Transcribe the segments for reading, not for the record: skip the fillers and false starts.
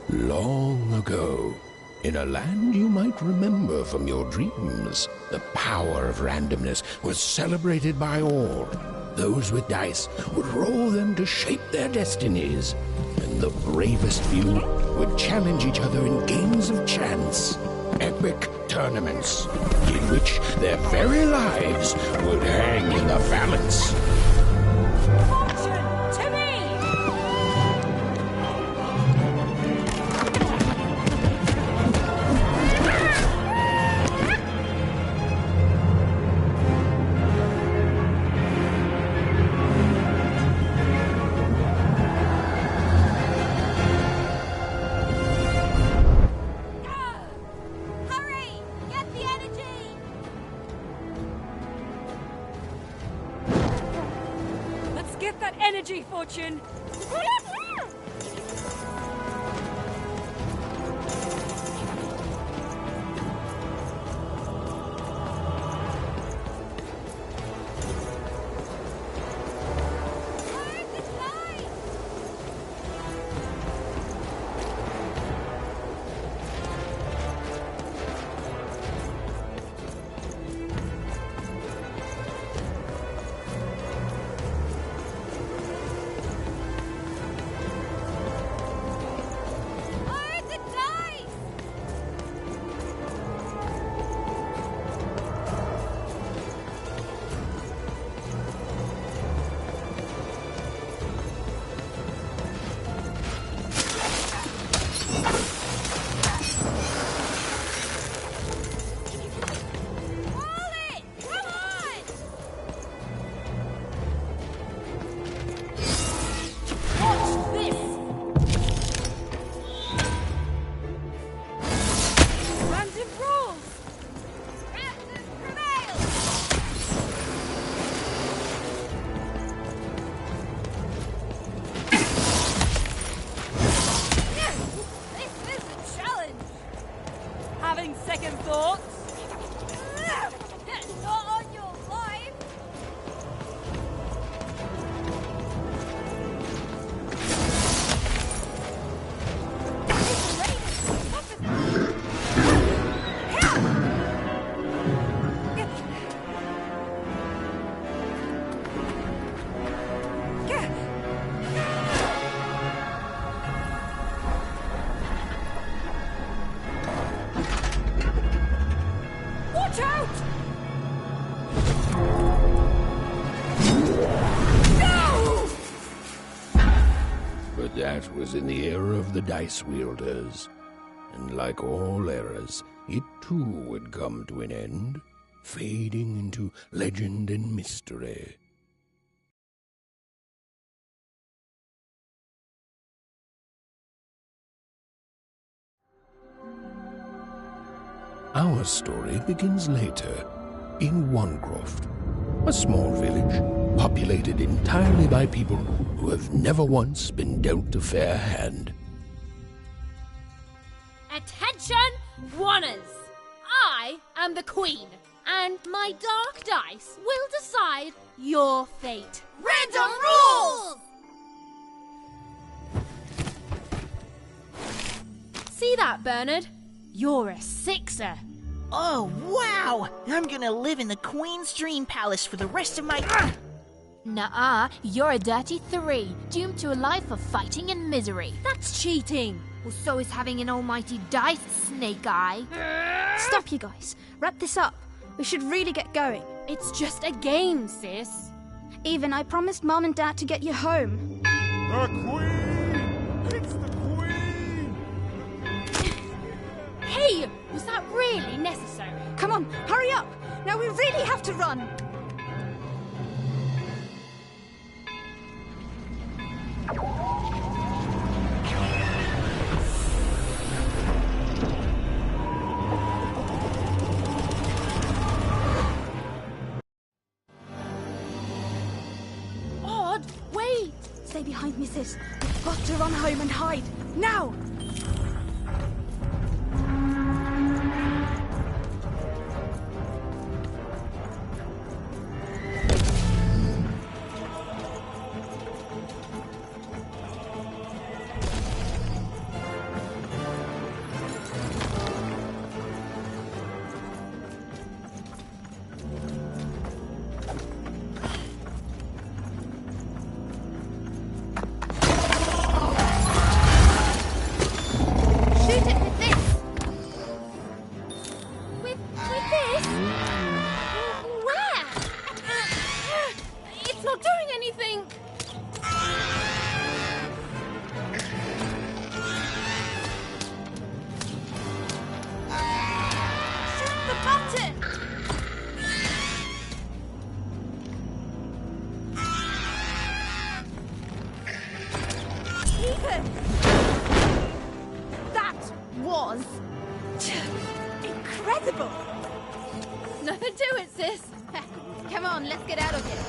Long ago, in a land you might remember from your dreams, the power of randomness was celebrated by all. Those with dice would roll them to shape their destinies, and the bravest few would challenge each other in games of chance. Epic tournaments, in which their very lives would hang in the balance. Fortune to me! Hurry! Get the energy! Let's get that energy, Fortune! Where's the light? Where's the dice? Roll it! Come on! Watch this! Random rules! Ransom prevails! This is a challenge! Having second thoughts? Not on your life! This rain is tough as Watch out! No! But that was in the era of the dice wielders. And like all eras, it too would come to an end, fading into legend and mystery. Our story begins later, in Wanecroft, a small village populated entirely by people who have never once been dealt a fair hand. Attention, Wanners! I am the Queen, and my dark dice will decide your fate. Random rules! See that, Bernard? You're a sixer. Oh, wow! I'm gonna live in the Queen's Dream Palace for the rest of my... Nuh-uh, you're a dirty 3, doomed to a life of fighting and misery. That's cheating. Well, so is having an almighty dice, Snake Eye. Stop, you guys. Wrap this up. We should really get going. It's just a game, sis. Even I promised Mom and Dad to get you home. The Queen! It's the Queen! Hey, was that really necessary? Come on, hurry up! Now we really have to run! Odd, wait! Stay behind me, sis. We've got to run home and hide. Now! was. Incredible! Nothing to it, sis. Come on, let's get out of here.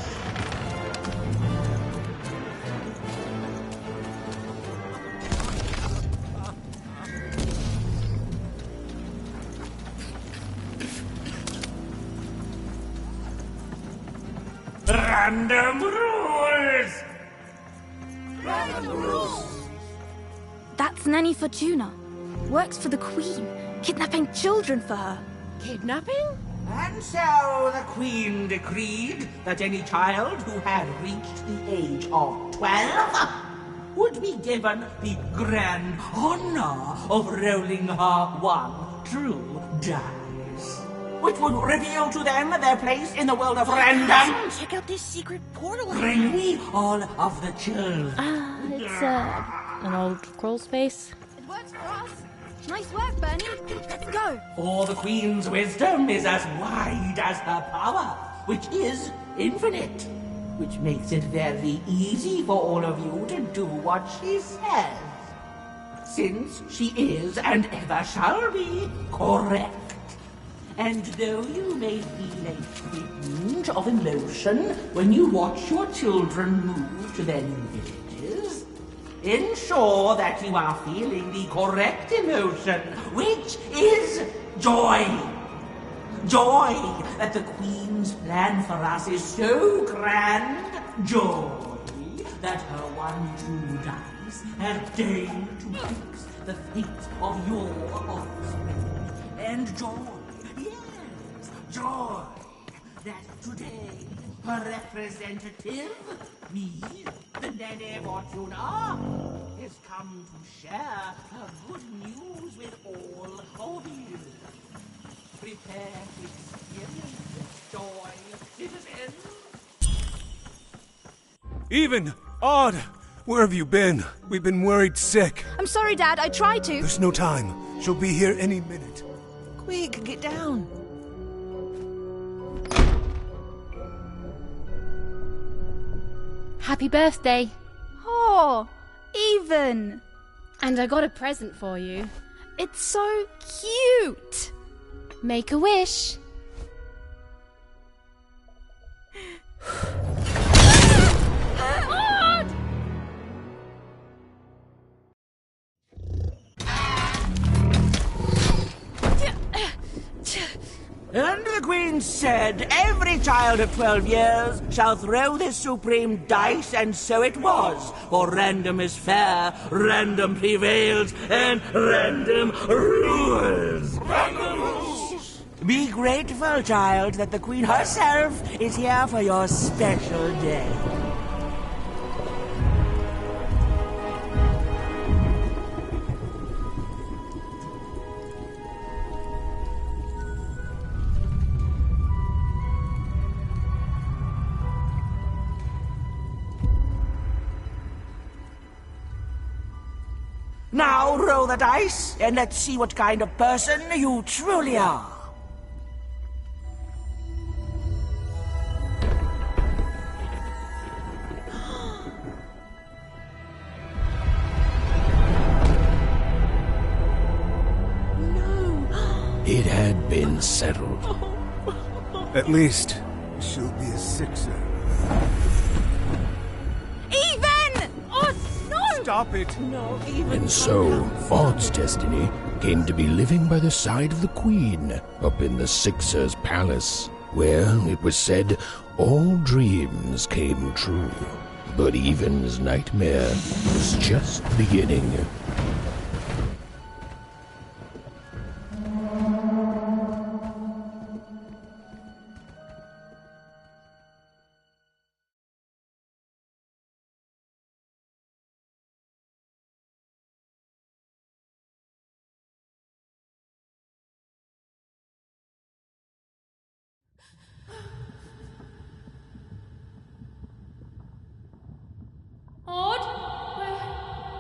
Random rules! That's Nanny Fortuna. Works for the Queen, kidnapping children for her. Kidnapping? And so the Queen decreed that any child who had reached the age of 12 would be given the grand honor of rolling her one true dice, which would reveal to them their place in the world of random. Check out this secret portal. Bring me all of the children. It's an old crawl space. It works for us. Nice work, Bernie. Let's go. For the Queen's wisdom is as wide as her power, which is infinite, which makes it very easy for all of you to do what she says, since she is and ever shall be correct. And though you may feel a twinge of emotion when you watch your children move to their new villages, ensure that you are feeling the correct emotion, which is joy. Joy that the Queen's plan for us is so grand. Joy that her one true dice has deigned to fix the fate of your offspring. And joy, yes, joy that today her representative, me, the Nene Fortuna, has come to share her good news with all of you. Prepare to experience this joy, citizens. Even! Odd! Where have you been? We've been worried sick. I'm sorry, Dad. I tried to. There's no time. She'll be here any minute. Quick, get down. Happy birthday. Oh, Even. And I got a present for you. It's so cute. Make a wish. And the Queen said, every child of 12 years shall throw this supreme dice, and so it was. For random is fair, random prevails, and random rules. Random rules! Be grateful, child, that the Queen herself is here for your special day. Now roll the dice, and let's see what kind of person you truly are. It had been settled. At least, she'll be a sixer. Even! Oh, no! Stop it! And so, Odd's destiny came to be living by the side of the Queen up in the Sixer's palace, where, it was said, all dreams came true. But Even's nightmare was just beginning. Odd?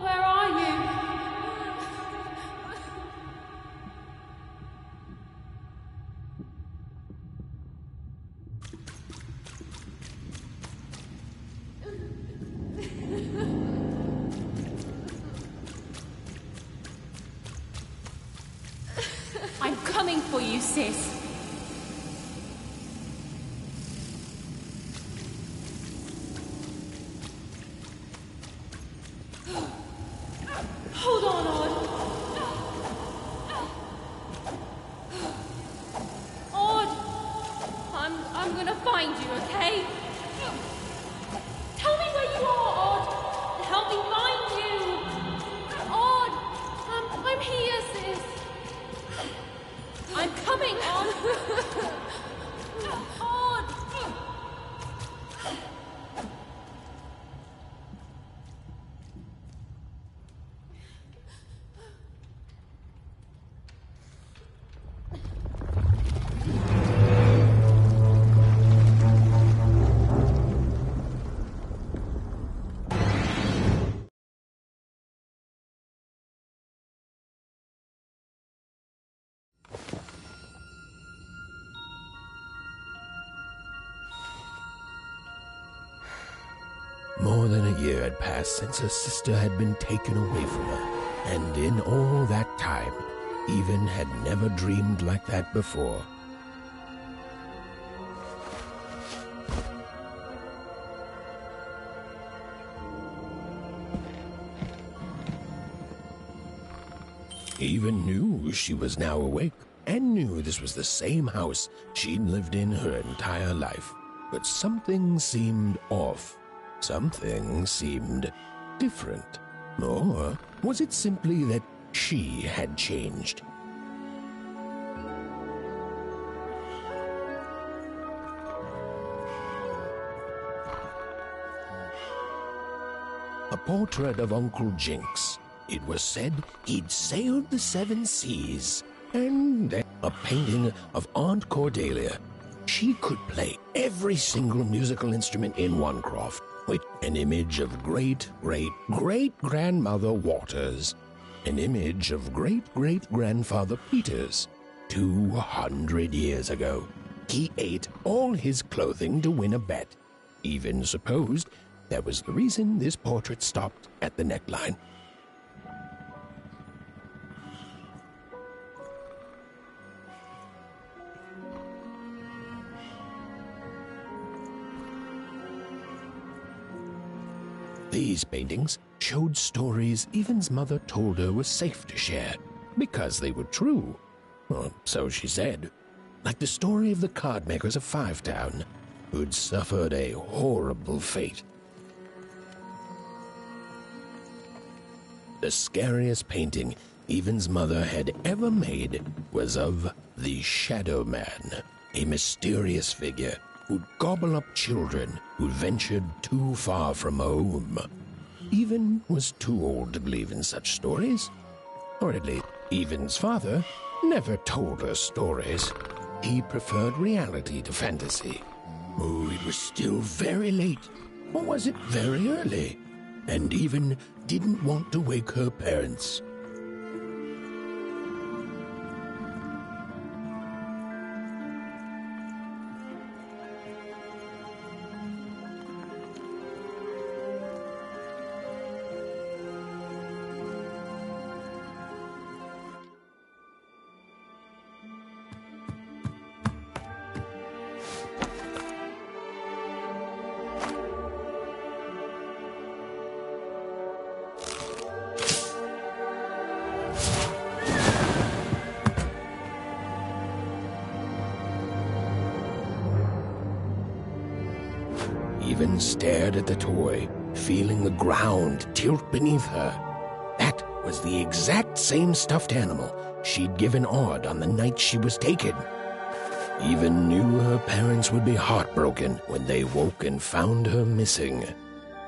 Where are you? for you, sis. Hold on, Odd. Odd! I'm gonna find you, okay? Tell me where you are, Odd! Help me find you! Odd! I'm here, sis! I'm coming, Odd! Odd! More than a year had passed since her sister had been taken away from her, and in all that time, Even had never dreamed like that before. Even knew she was now awake, and knew this was the same house she'd lived in her entire life. But something seemed off. Something seemed different. Or was it simply that she had changed? A portrait of Uncle Jinx. It was said he'd sailed the 7 seas. And then a painting of Aunt Cordelia. She could play every single musical instrument in Onecroft, with an image of great-great-great-grandmother Waters, an image of great-great-grandfather Peters. 200 years ago, he ate all his clothing to win a bet. Even supposed that was the reason this portrait stopped at the neckline. These paintings showed stories Even's mother told her were safe to share, because they were true. Or so she said. Like the story of the card makers of Five Town, who'd suffered a horrible fate. The scariest painting Even's mother had ever made was of the Shadow Man, a mysterious figure who'd gobble up children who ventured too far from home. Even was too old to believe in such stories. Or at least, Even's father never told her stories. He preferred reality to fantasy. Oh, it was still very late. Or was it very early? And Even didn't want to wake her parents. Even stared at the toy, feeling the ground tilt beneath her. That was the exact same stuffed animal she'd given Odd on the night she was taken. Even knew her parents would be heartbroken when they woke and found her missing.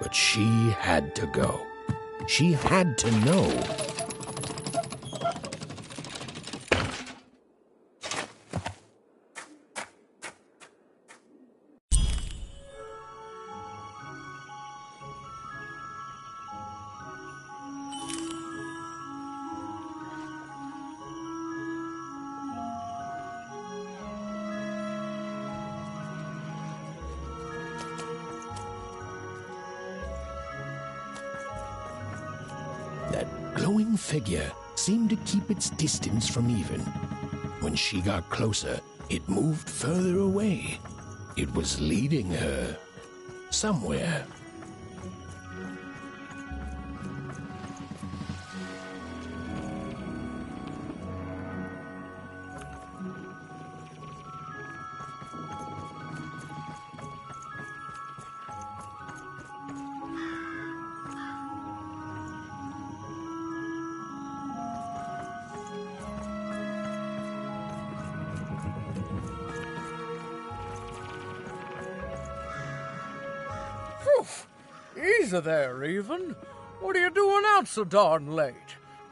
But she had to go. She had to know. That glowing figure seemed to keep its distance from Even. When she got closer, it moved further away. It was leading her somewhere. Easy there, Even. What are you doing out so darn late?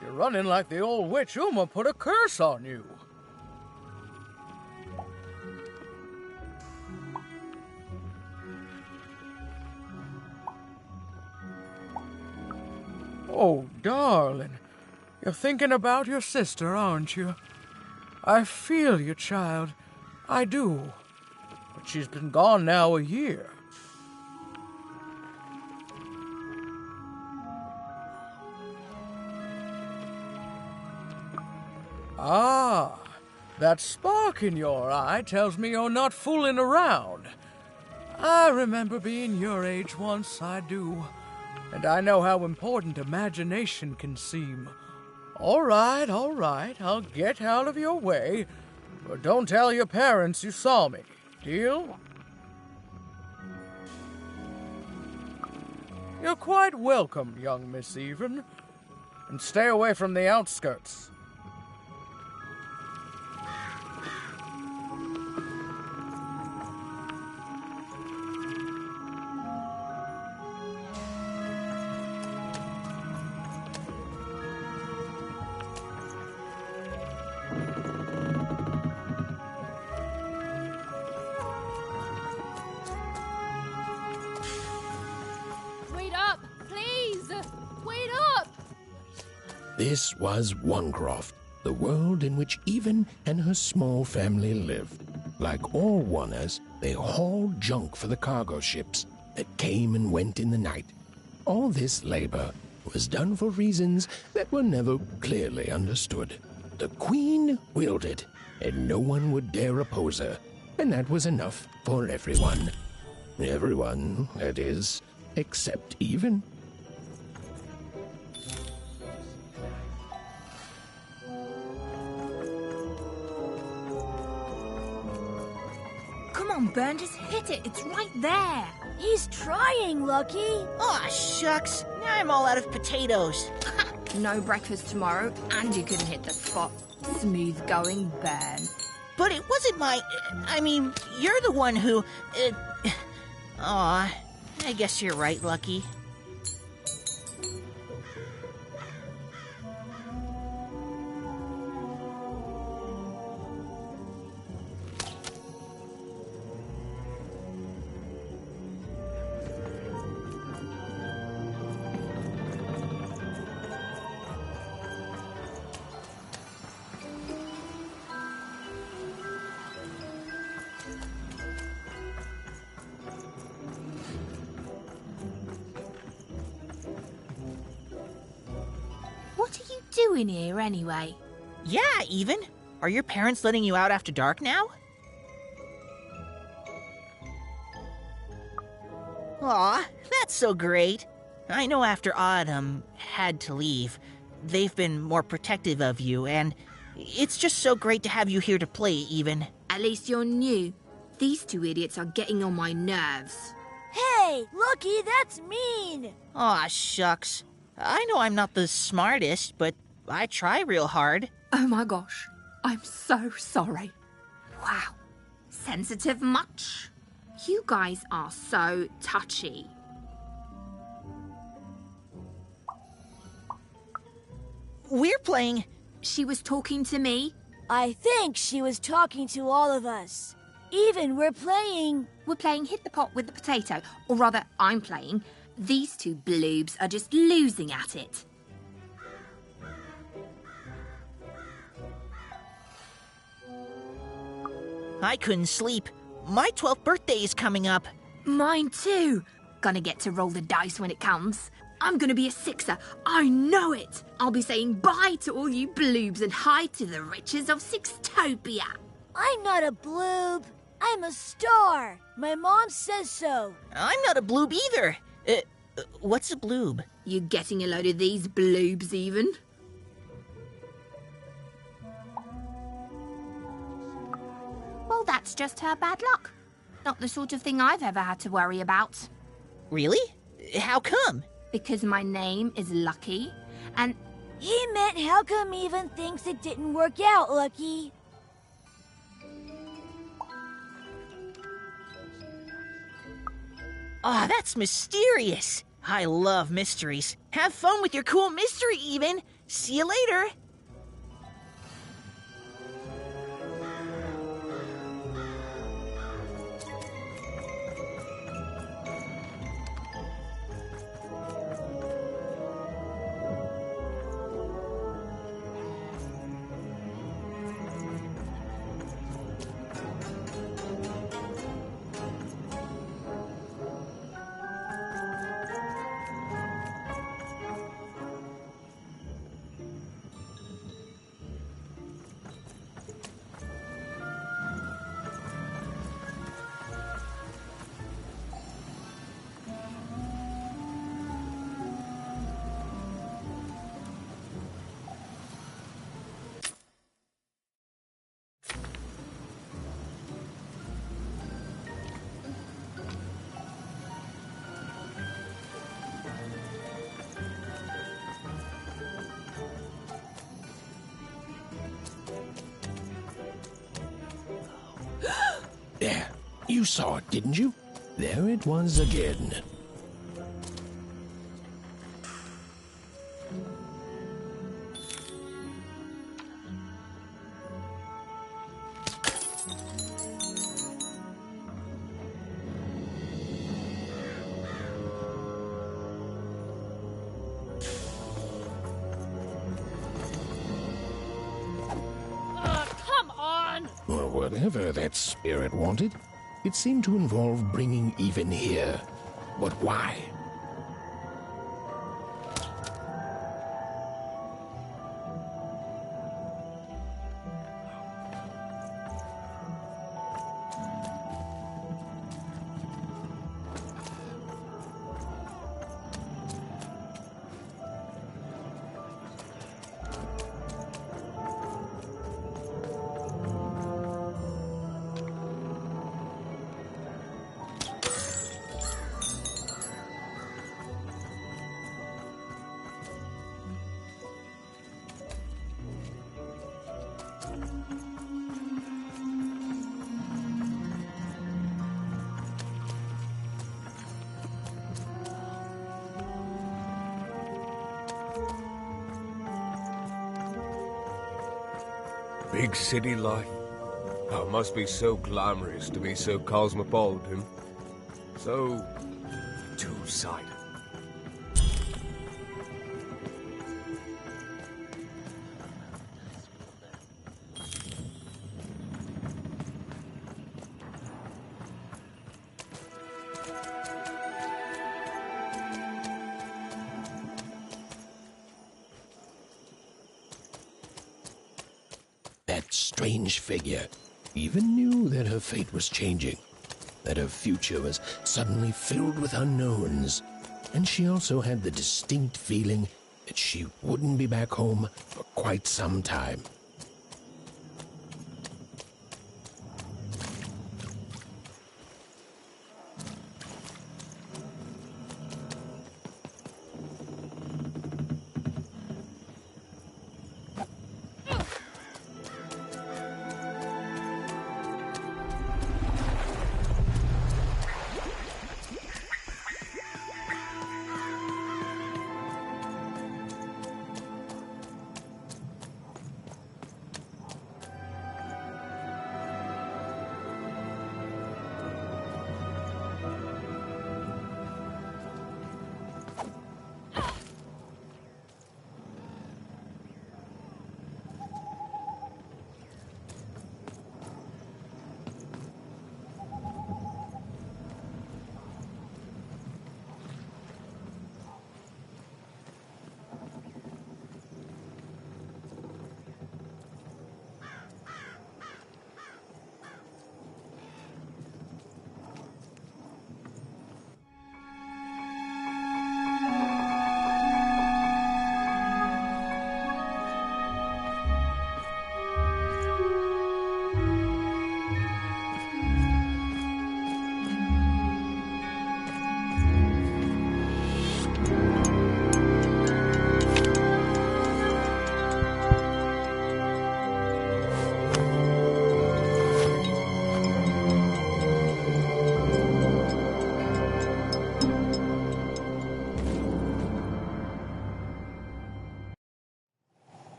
You're running like the old witch Uma put a curse on you. Oh, darling. You're thinking about your sister, aren't you? I feel you, child. I do. But she's been gone now a year. Ah, that spark in your eye tells me you're not fooling around. I remember being your age once, I do. And I know how important imagination can seem. All right, I'll get out of your way. But don't tell your parents you saw me. Deal? You're quite welcome, young Miss Even. And stay away from the outskirts. This was Onecroft, the world in which Even and her small family lived. Like all Oners, they hauled junk for the cargo ships that came and went in the night. All this labor was done for reasons that were never clearly understood. The Queen willed it, and no one would dare oppose her, and that was enough for everyone. Everyone, that is, except Even. Come on, Burn, just hit it. It's right there. He's trying, Lucky. Aw, shucks. Now I'm all out of potatoes. No breakfast tomorrow, and you couldn't hit the spot. Smooth going, Burn. But it wasn't my... I mean, you're the one who... Aw, I guess you're right, Lucky. What are you doing here anyway? Yeah, Even. Are your parents letting you out after dark now? Aw, that's so great. I know after Autumn had to leave, they've been more protective of you, and it's just so great to have you here to play, Even. At least you're new. These two idiots are getting on my nerves. Hey, Lucky, that's mean. Aw, shucks. I know I'm not the smartest, but I try real hard. Oh my gosh, I'm so sorry. Wow, sensitive much? You guys are so touchy. We're playing... She was talking to me? I think she was talking to all of us. Even we're playing Hit the Pot with the Potato. Or rather, I'm playing. These two bloobs are just losing at it. I couldn't sleep. My 12th birthday is coming up. Mine too. Gonna get to roll the dice when it comes. I'm gonna be a sixer. I know it. I'll be saying bye to all you bloobs and hi to the riches of Sixtopia. I'm not a bloob. I'm a star. My mom says so. I'm not a bloob either. What's a bloob? You getting a load of these bloobs even? Well, that's just her bad luck. Not the sort of thing I've ever had to worry about. Really? How come? Because my name is Lucky, and... He meant how come Even thinks it didn't work out, Lucky? Ah, that's mysterious. I love mysteries. Have fun with your cool mystery, Even. See you later. There, you saw it, didn't you? There it was again. Come on! Well, whatever that spirit wanted, it seemed to involve bringing Even here. But why? Big city life. Oh, it must be so glamorous to be so cosmopolitan. So two-sided. That strange figure even knew that her fate was changing, that her future was suddenly filled with unknowns, and she also had the distinct feeling that she wouldn't be back home for quite some time.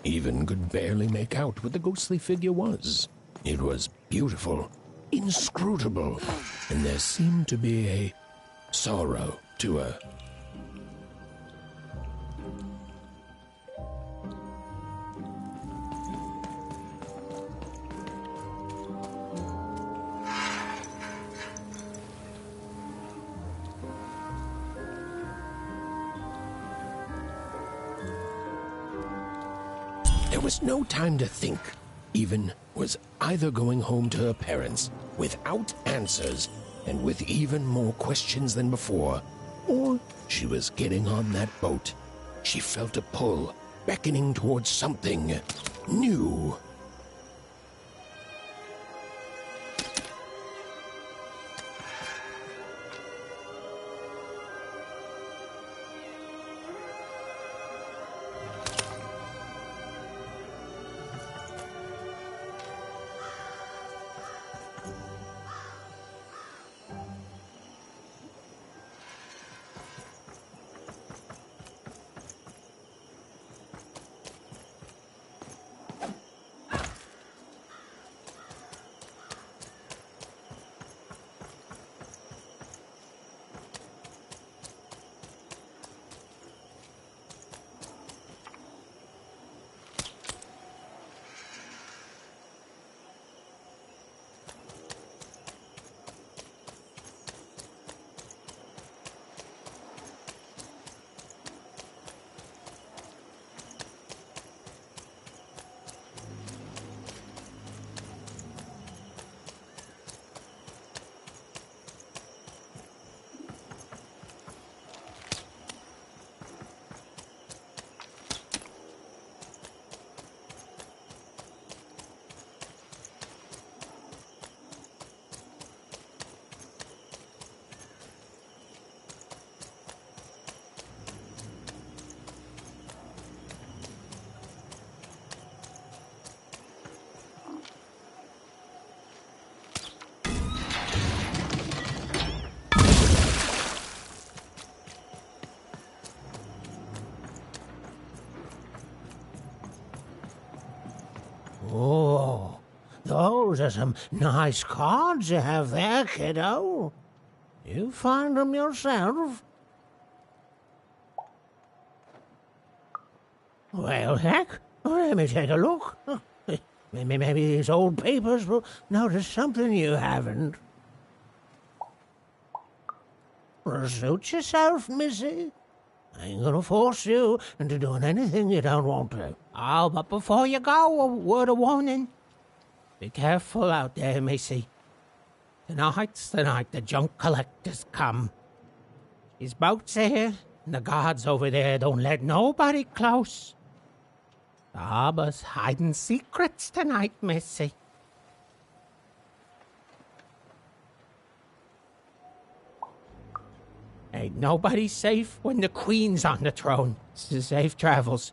Even could barely make out what the ghostly figure was. It was beautiful, inscrutable, and there seemed to be a sorrow to her. There was no time to think. Even was either going home to her parents without answers and with even more questions than before, or she was getting on that boat. She felt a pull, beckoning towards something new. Oh, those are some nice cards you have there, kiddo. You find them yourself? Well, heck, let me take a look. Maybe these old papers will notice something you haven't. Suit yourself, missy. I ain't gonna force you into doing anything you don't want to. Oh, but before you go, a word of warning. Be careful out there, missy. Tonight's the night the junk collectors come. His boat's here, and the guards over there don't let nobody close. The harbor's hiding secrets tonight, missy. Ain't nobody safe when the Queen's on the throne. Safe travels.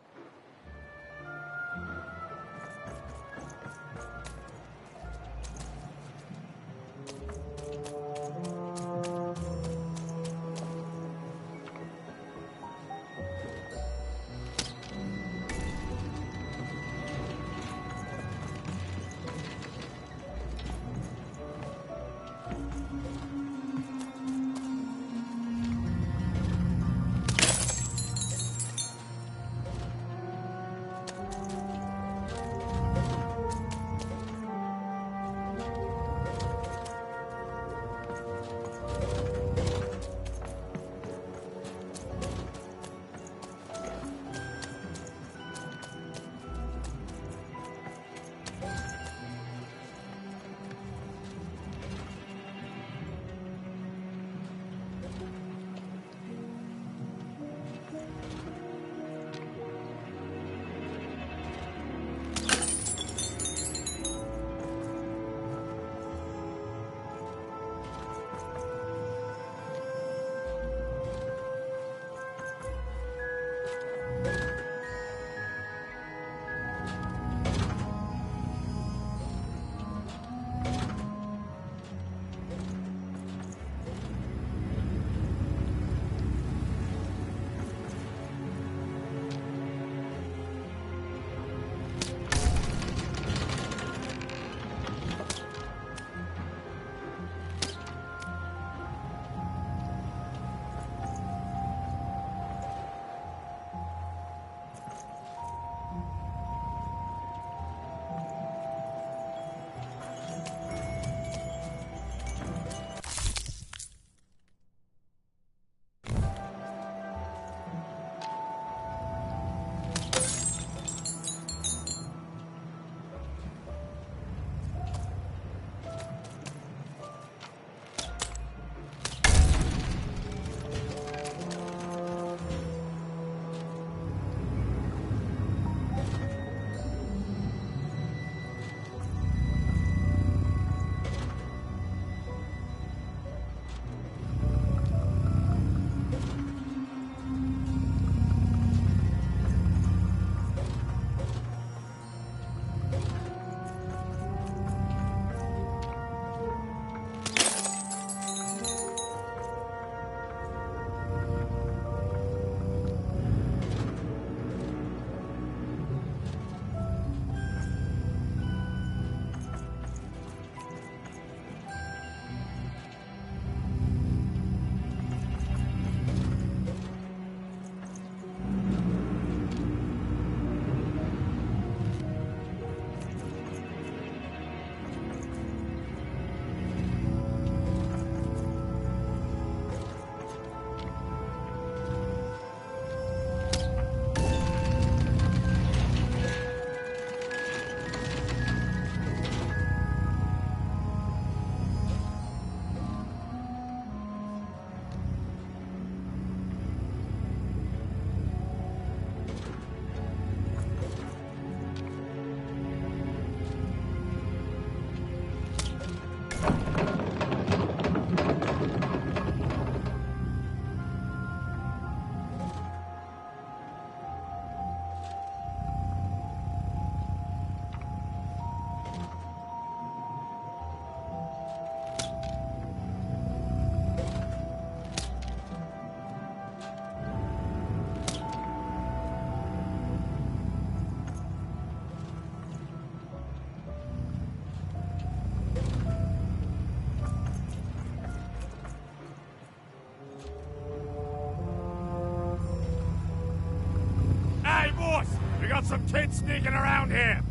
got some kids sneaking around here!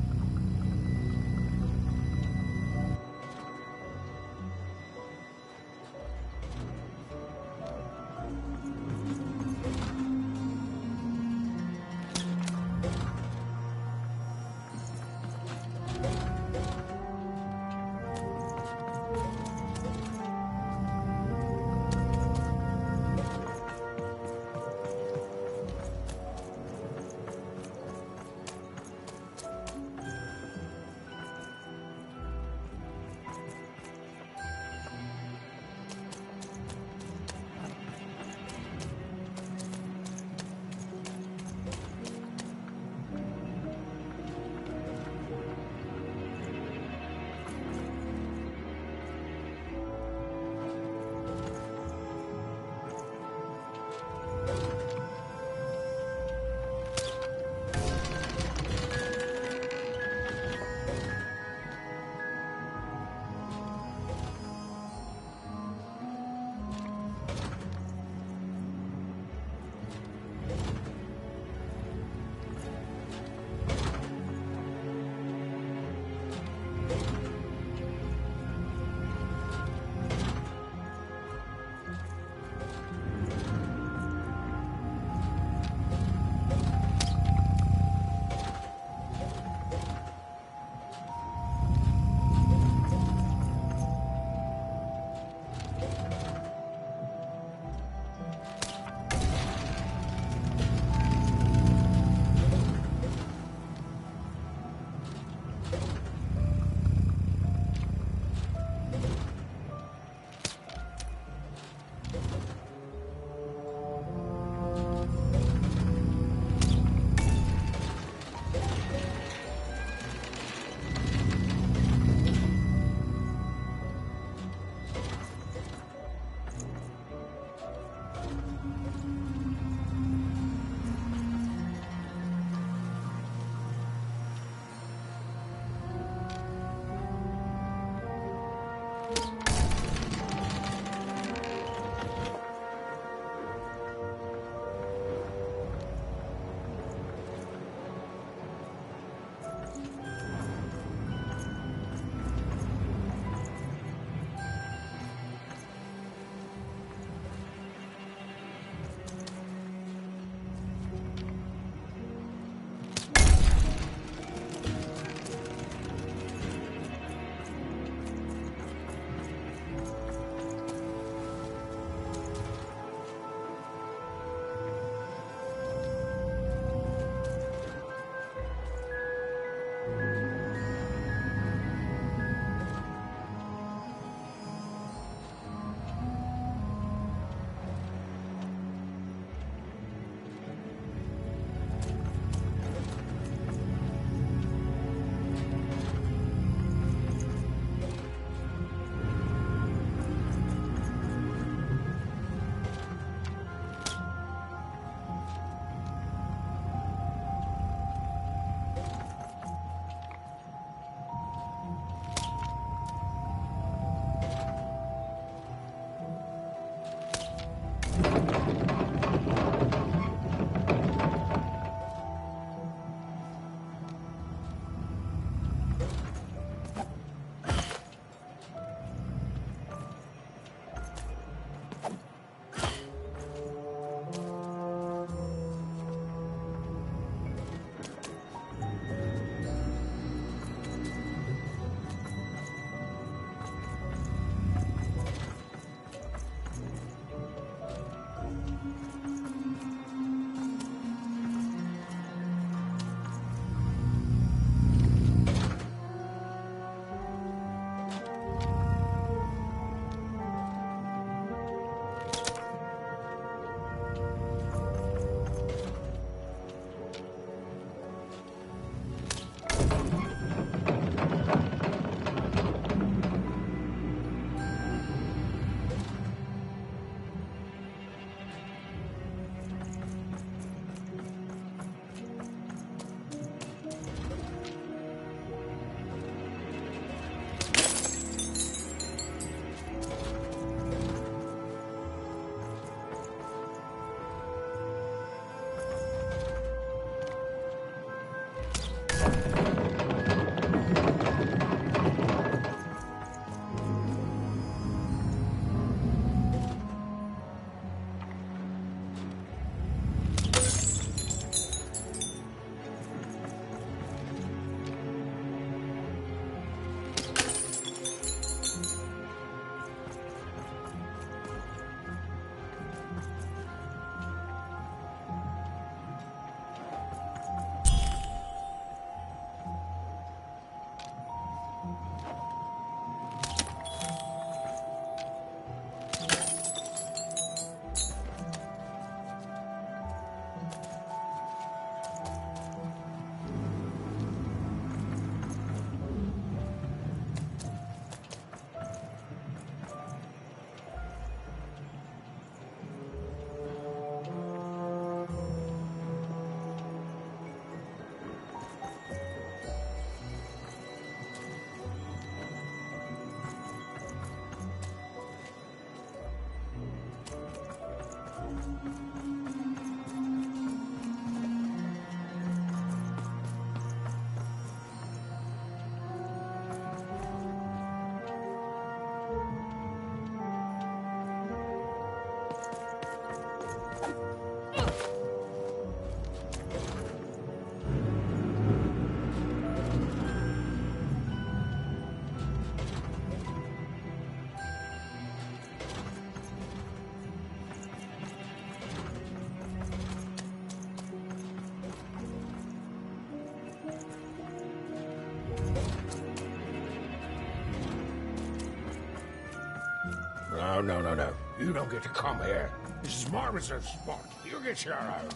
No. You don't get to come here. This is my reserve spot. You get your own.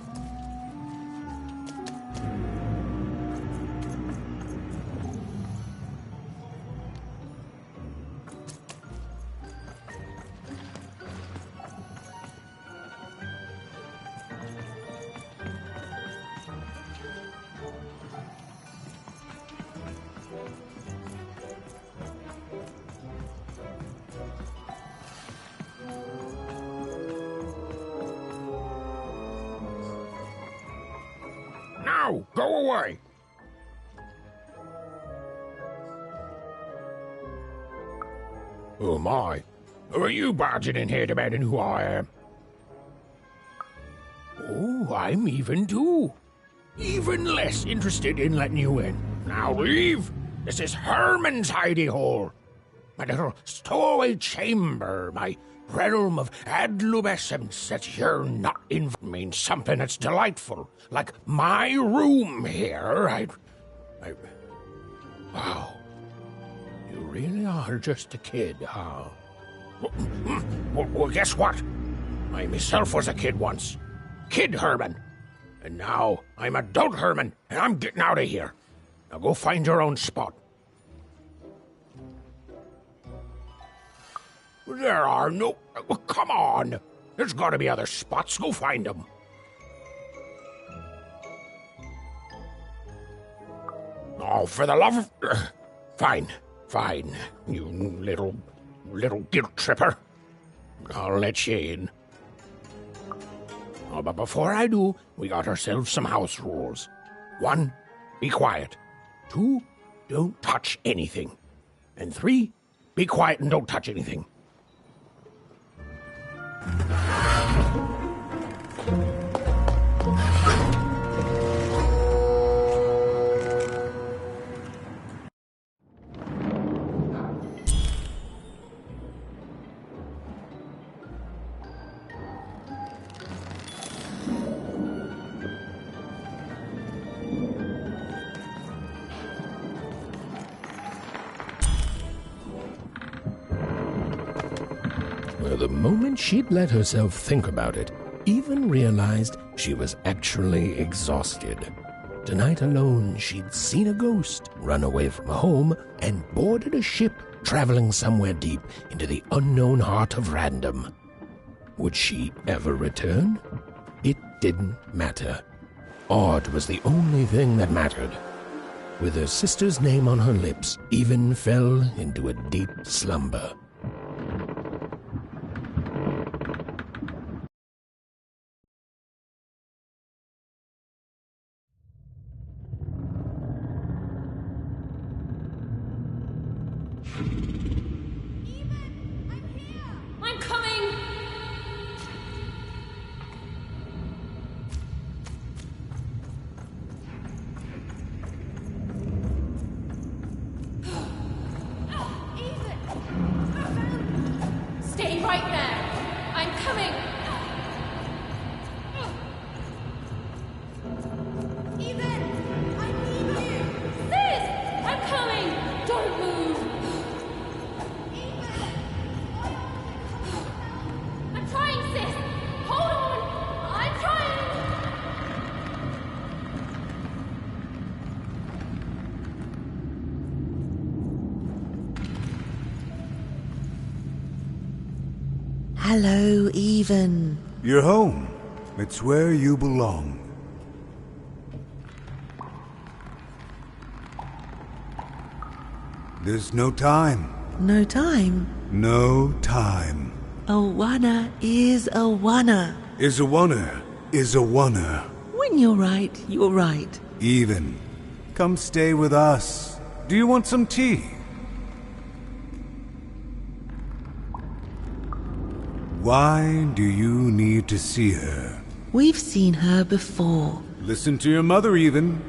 Now, go away! Oh my, who are you barging in here demanding who I am? Oh, I'm even too. Even less interested in letting you in. Now leave! This is Herman's hidey hole. My little stowaway chamber, my realm of adlubescence that you're not in means something that's delightful. Like my room here, Wow. You really are just a kid, huh? Well, guess what? I myself was a kid once. Kid Herman. And now I'm adult Herman, and I'm getting out of here. Now go find your own spot. There are no... Come on! There's got to be other spots. Go find them. Oh, for the love of... Fine. You little guilt tripper. I'll let you in. Oh, but before I do, we got ourselves some house rules. 1, be quiet. 2, don't touch anything. And 3, be quiet and don't touch anything. The moment she'd let herself think about it, even realized she was actually exhausted. Tonight alone, she'd seen a ghost, run away from home, and boarded a ship traveling somewhere deep into the unknown heart of Random. Would she ever return? It didn't matter. Odd was the only thing that mattered. With her sister's name on her lips, Even fell into a deep slumber. I'm coming! Stay right there! I'm coming! Even! I need you! Sis! I'm coming! Don't move! I'm trying, sis! Hold on! I'm trying! Hello, Even. You're home. It's where you belong. There's no time. No time? No time. A wanna is a wanna. Is a wanna. Is a wanna. When you're right, you're right. Even. Come stay with us. Do you want some tea? Why do you need to see her? We've seen her before. Listen to your mother, Even.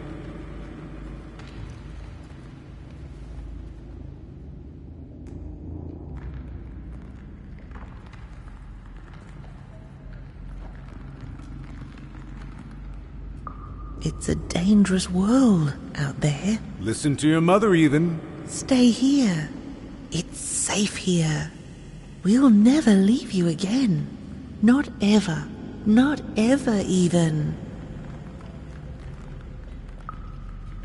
It's a dangerous world out there. Listen to your mother, Even. Stay here. It's safe here. We'll never leave you again. Not ever. Not ever, even.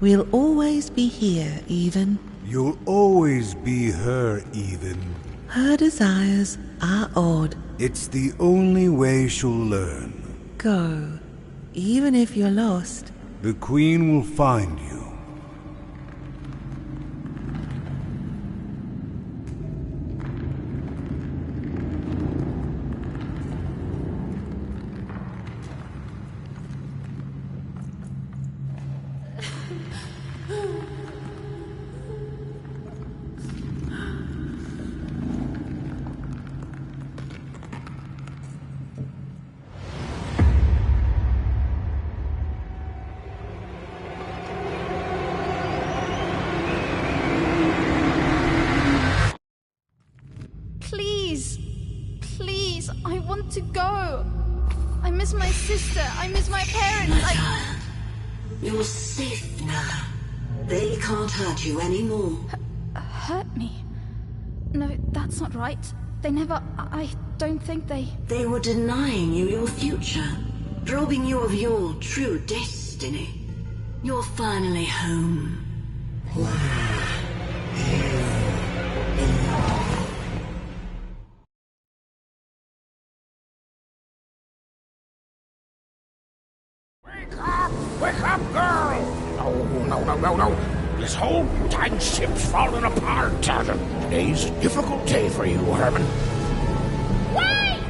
We'll always be here, even. You'll always be her, even. Her desires are odd. It's the only way she'll learn. Go. Even if you're lost. The Queen will find you. Please, I want to go. I miss my sister. I miss my parents. You're safe now. They can't hurt you anymore. Hurt me? No, that's not right. They never... I don't think they... They were denying you your future, robbing you of your true destiny. You're finally home. Wake up, girl! No. This whole time ship's falling apart. Today's a difficult day for you, Herman. Wait!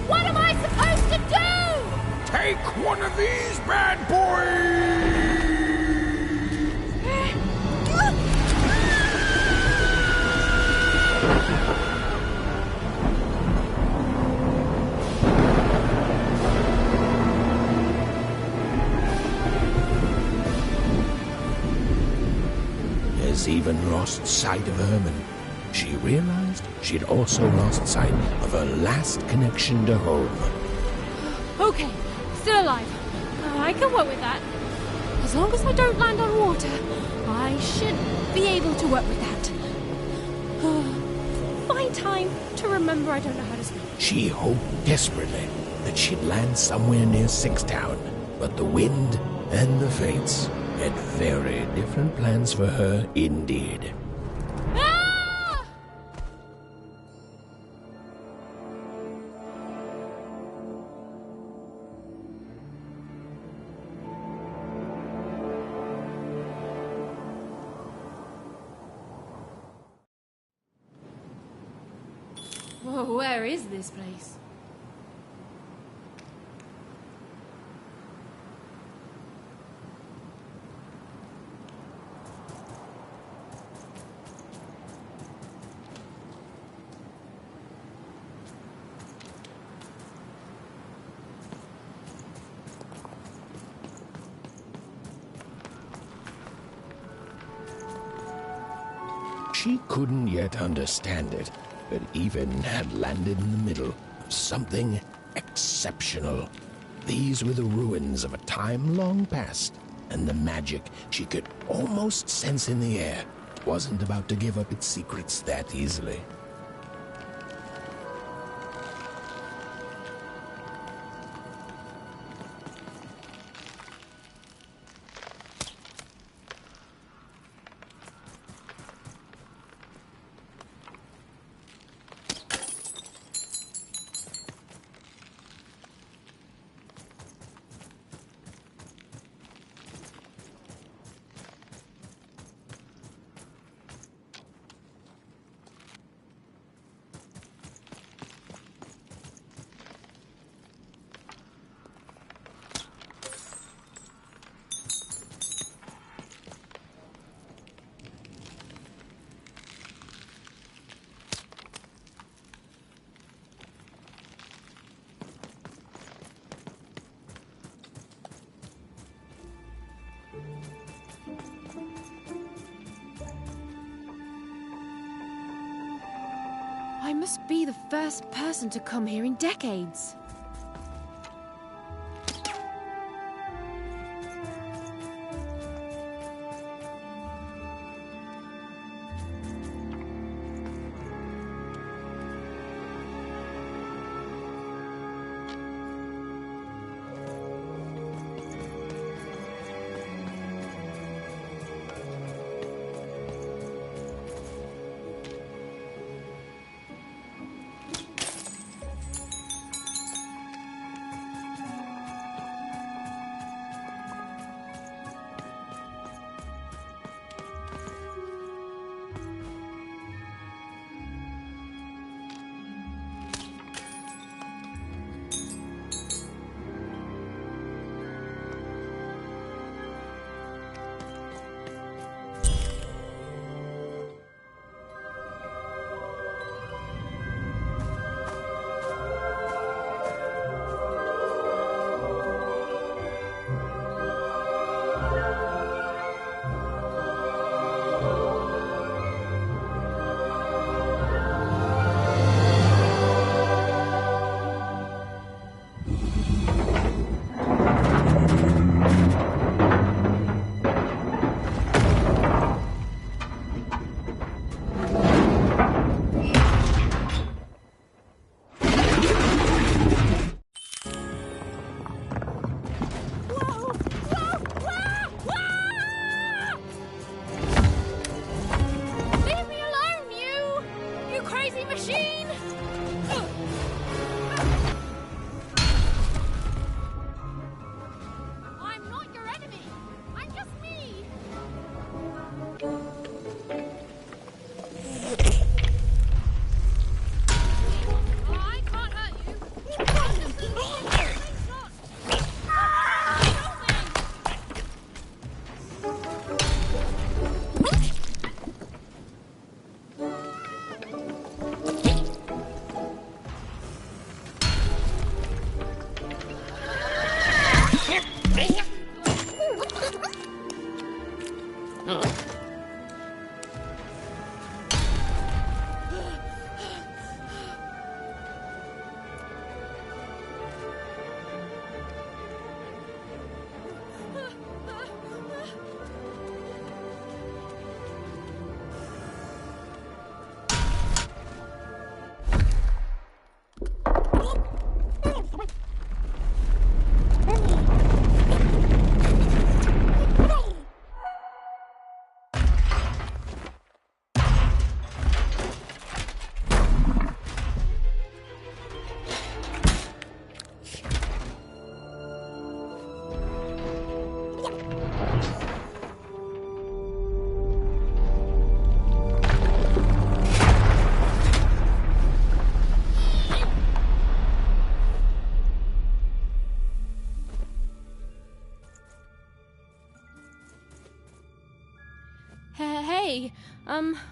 What am I supposed to do? Take one of these bad boys! As Even lost sight of Herman, she realized she'd also lost sight of her last connection to home. Okay, still alive. I can work with that. As long as I don't land on water, I should be able to work with that. Find time to remember I don't know how to swim. She hoped desperately that she'd land somewhere near Sixtown, but the wind and the fates had very different plans for her indeed. Ah! Whoa, where is this place? She couldn't yet understand it, but Even had landed in the middle of something exceptional. These were the ruins of a time long past, and the magic she could almost sense in the air wasn't about to give up its secrets that easily. I must be the first person to come here in decades.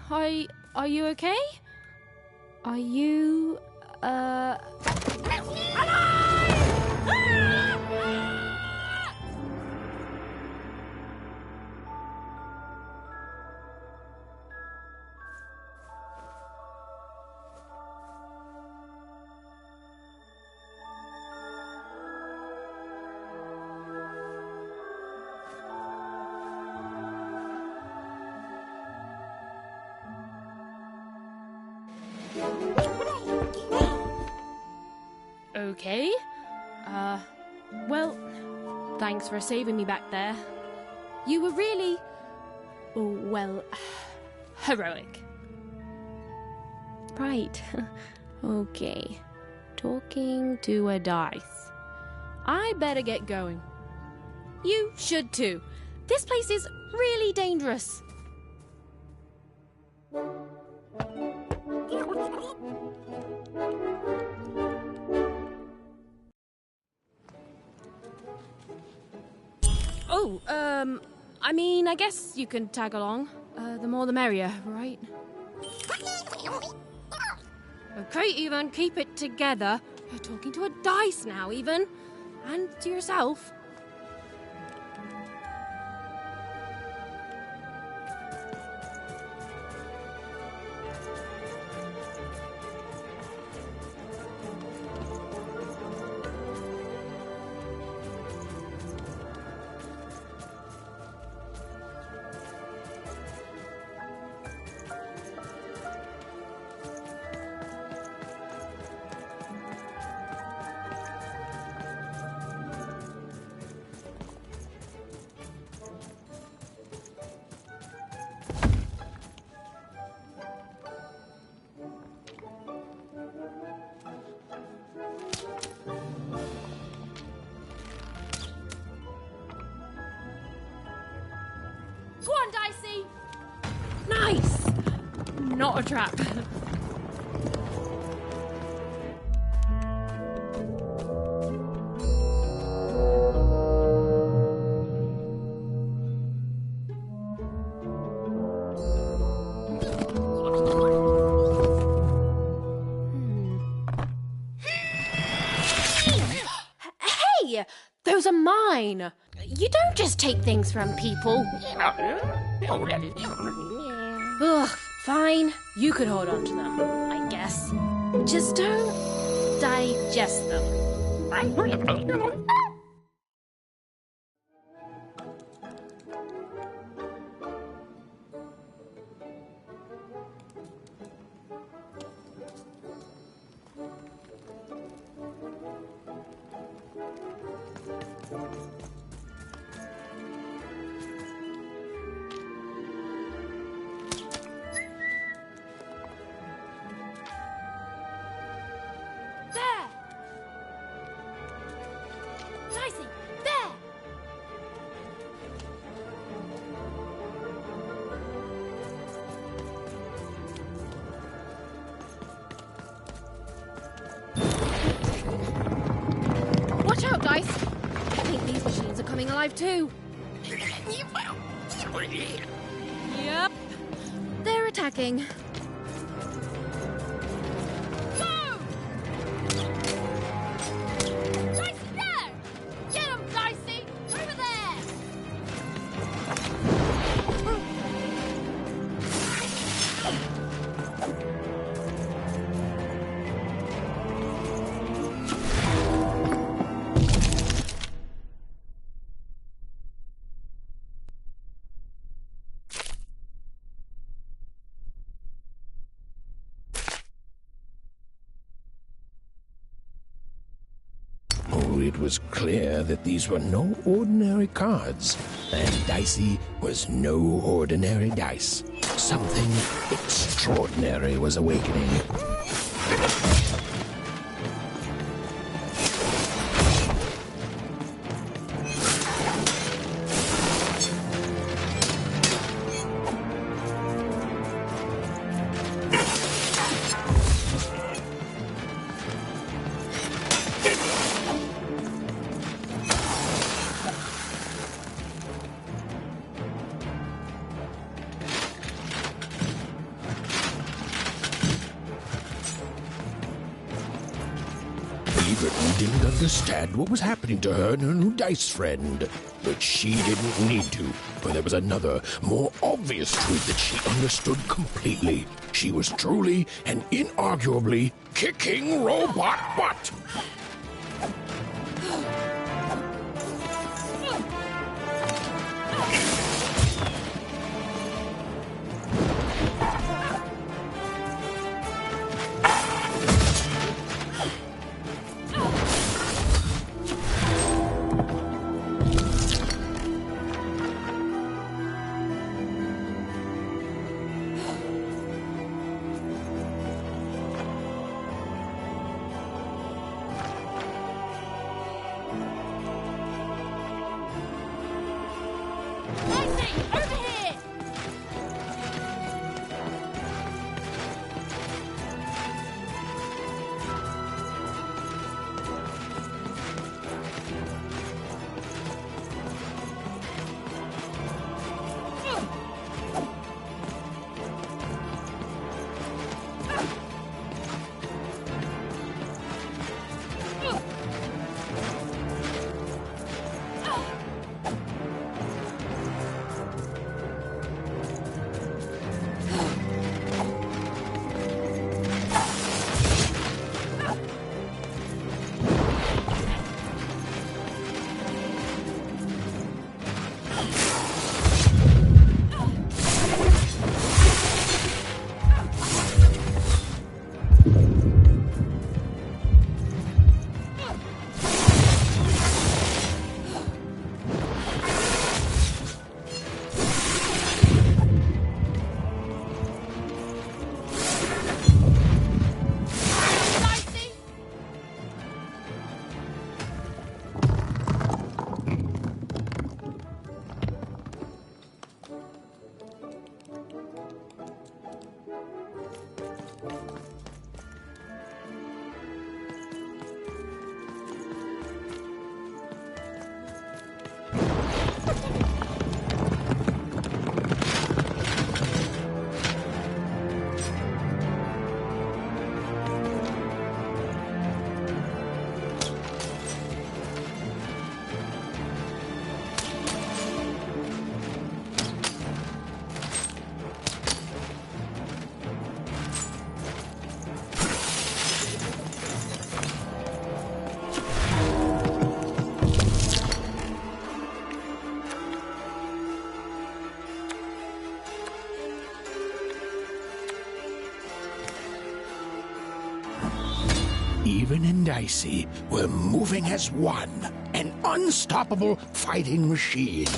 Hey, are you okay? Are you, okay? Well, thanks for saving me back there. You were really, well, heroic. Right. Okay. Talking to a dice. I better get going. You should too. This place is really dangerous. Oh, I mean, I guess you can tag along. The more the merrier, right? Okay, Ethan, keep it together. You're talking to a dice now, Ethan. And to yourself. Go on, Dicey! Nice! Not a trap. Hey! Those are mine! You don't just take things from people. Ugh, fine. You could hold on to them, I guess. Just don't digest them. There! Dicey, there! Watch out, Dice! I think these machines are coming alive too. Yep. They're attacking. Go! Dicey, there! Get him, Dicey! Over there! it was clear that these were no ordinary cards, and Dicey was no ordinary dice. Something extraordinary was awakening. Even didn't understand what was happening to her and her new dice friend. But she didn't need to, for there was another, more obvious truth that she understood completely. She was truly and inarguably kicking robot butt. Even and Dicey were moving as one, an unstoppable fighting machine.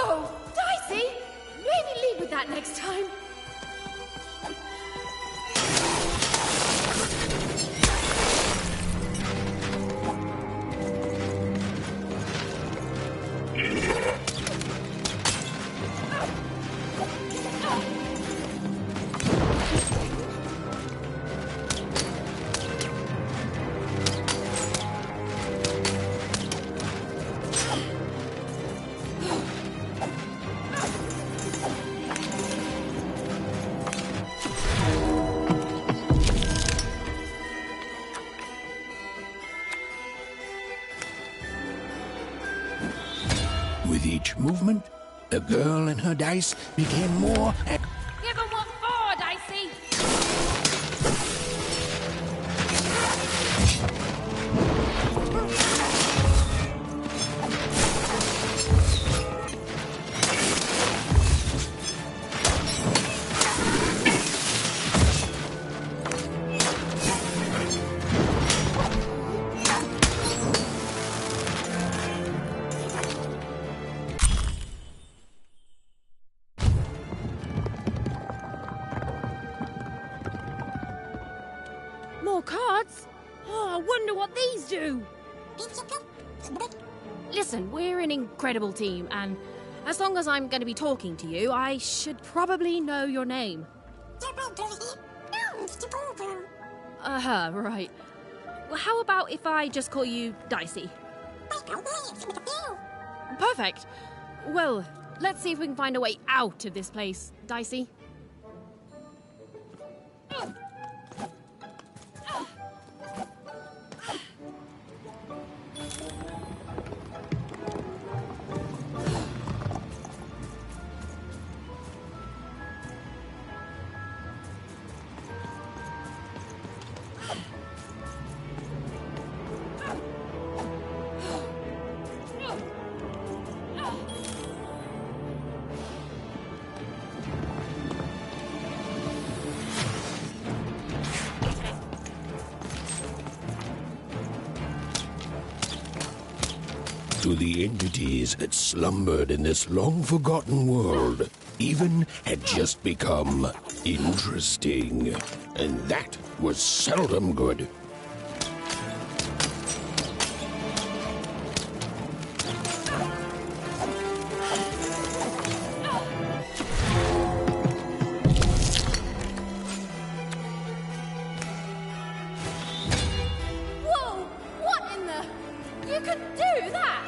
Whoa! Dicey! Maybe lead with that next time. With each movement, the girl and her dice became more Give 'em what for, Dicey! More cards? Oh, I wonder what these do. Listen, we're an incredible team, and as long as I'm going to be talking to you, I should probably know your name. Right. Well, how about if I just call you Dicey? Perfect. Well, let's see if we can find a way out of this place, Dicey. to the entities that slumbered in this long-forgotten world. Even had just become interesting, and that was seldom good. Whoa! What in the... You could do that!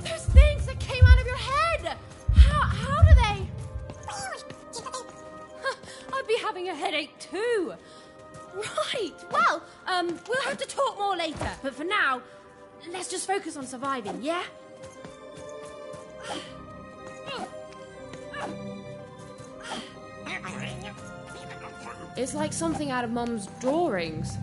There's things that came out of your head! How do they... I'd be having a headache too. Right, well, we'll have to talk more later. But for now, let's just focus on surviving, yeah? It's like something out of Mum's drawings.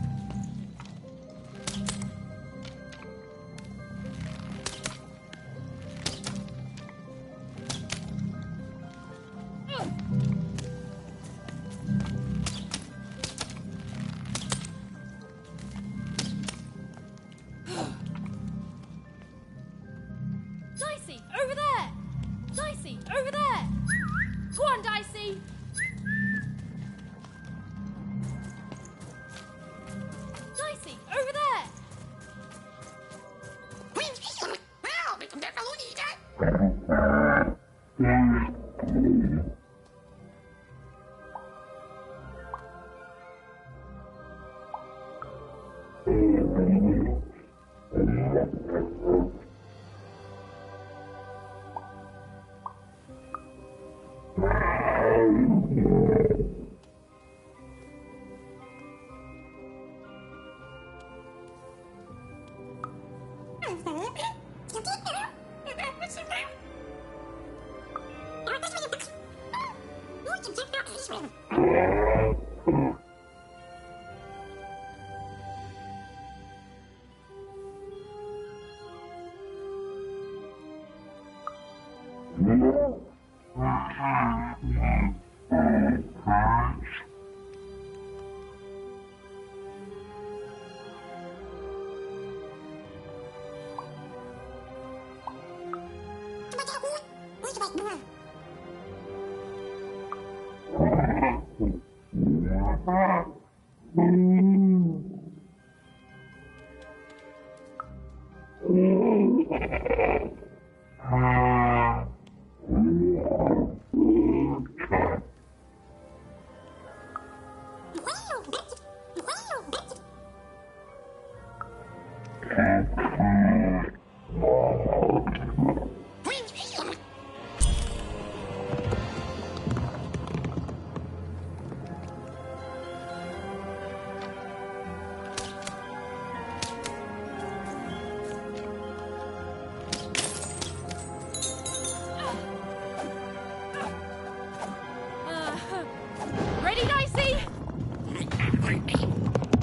Ready, Dicey?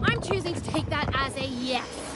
I'm choosing to take that as a yes.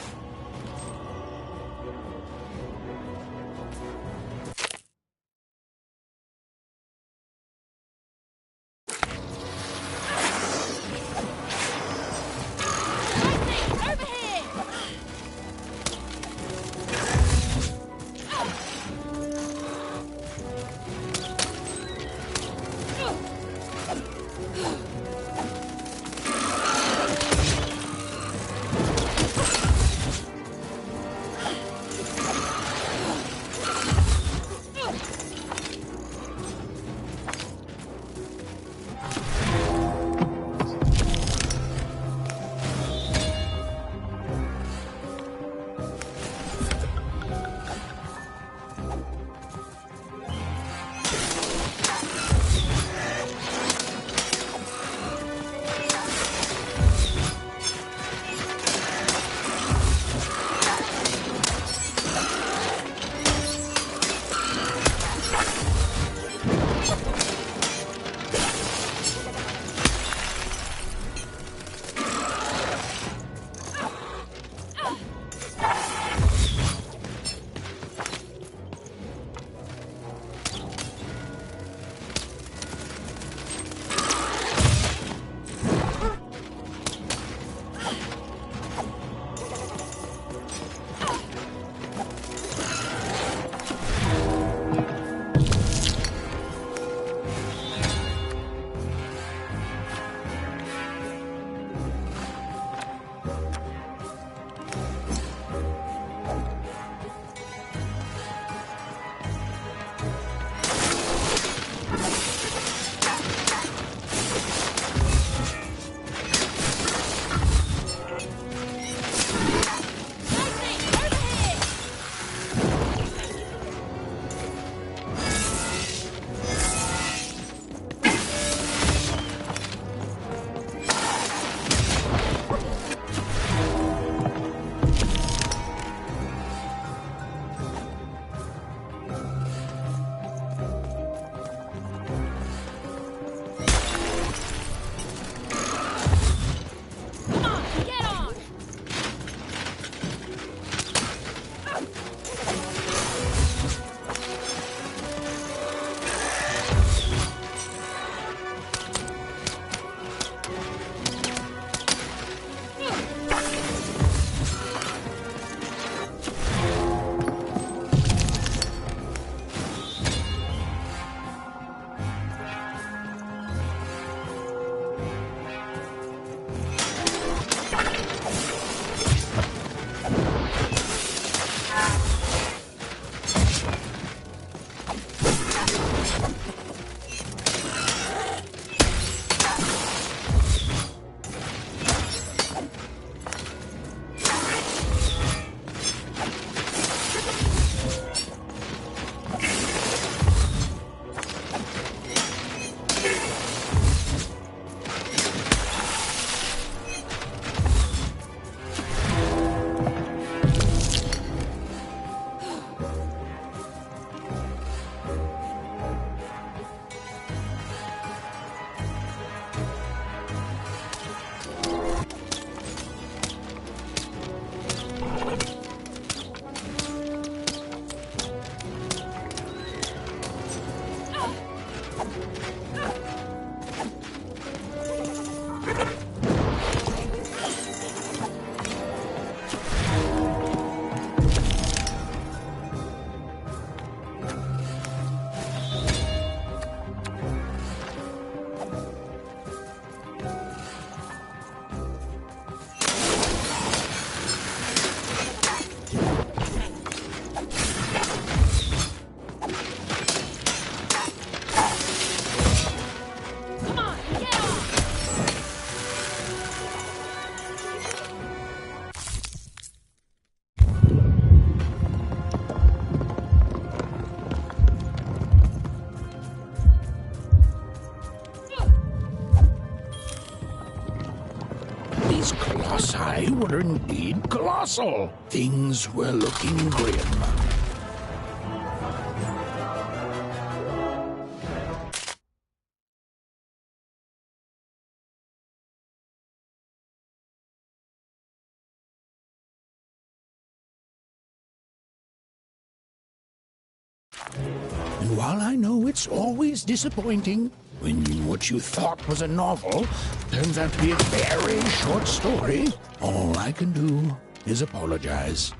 sky were indeed colossal. Things were looking grim. And while I know it's always disappointing when what you thought was a novel turns out to be a very short story, all I can do is apologize.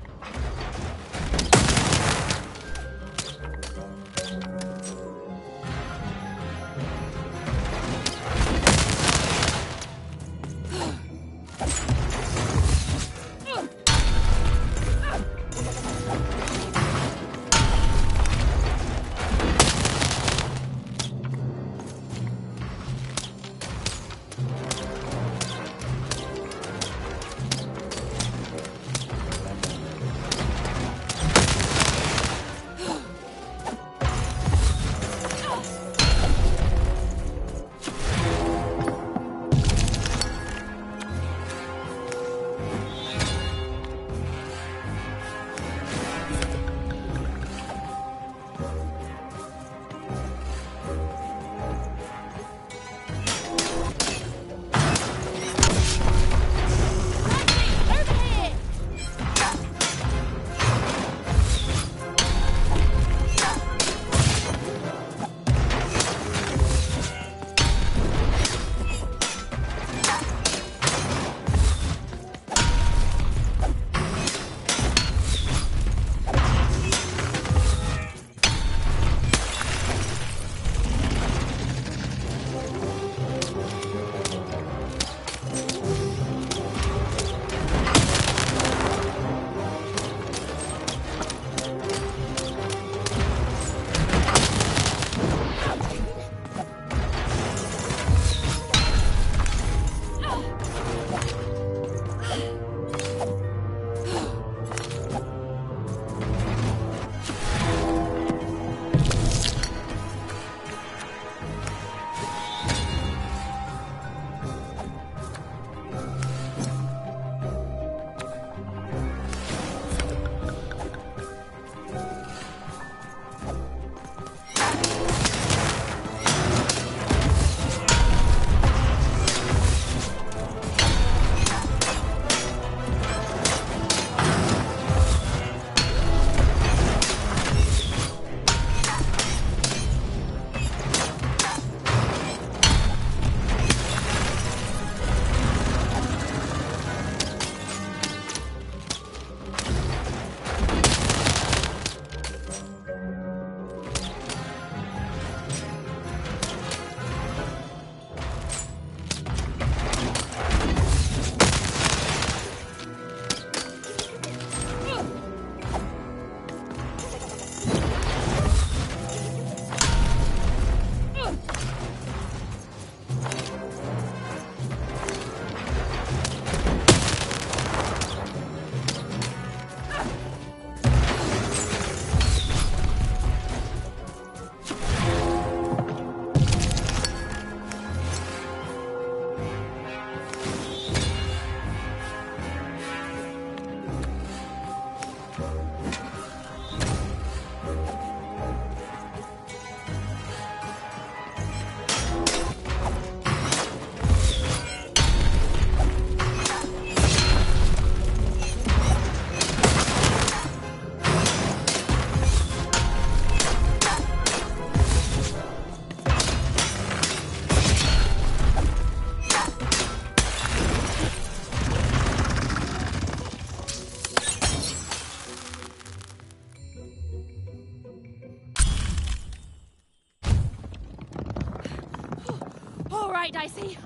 right, Dicey.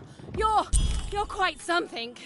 You're quite something.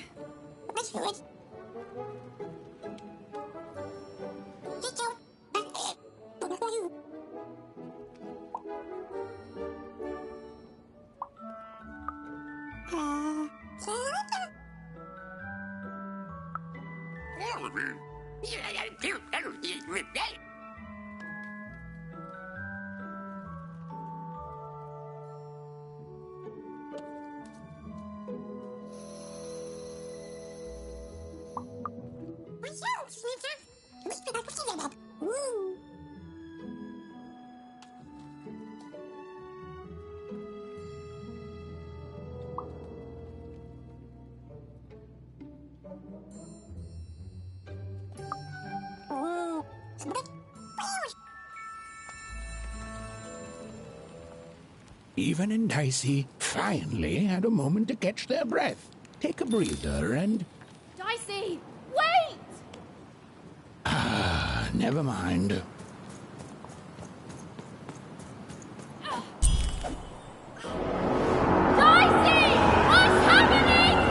Even and Dicey finally had a moment to catch their breath, take a breather, and... Dicey, wait! Never mind. Dicey! What's happening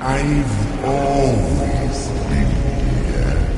I've always been here.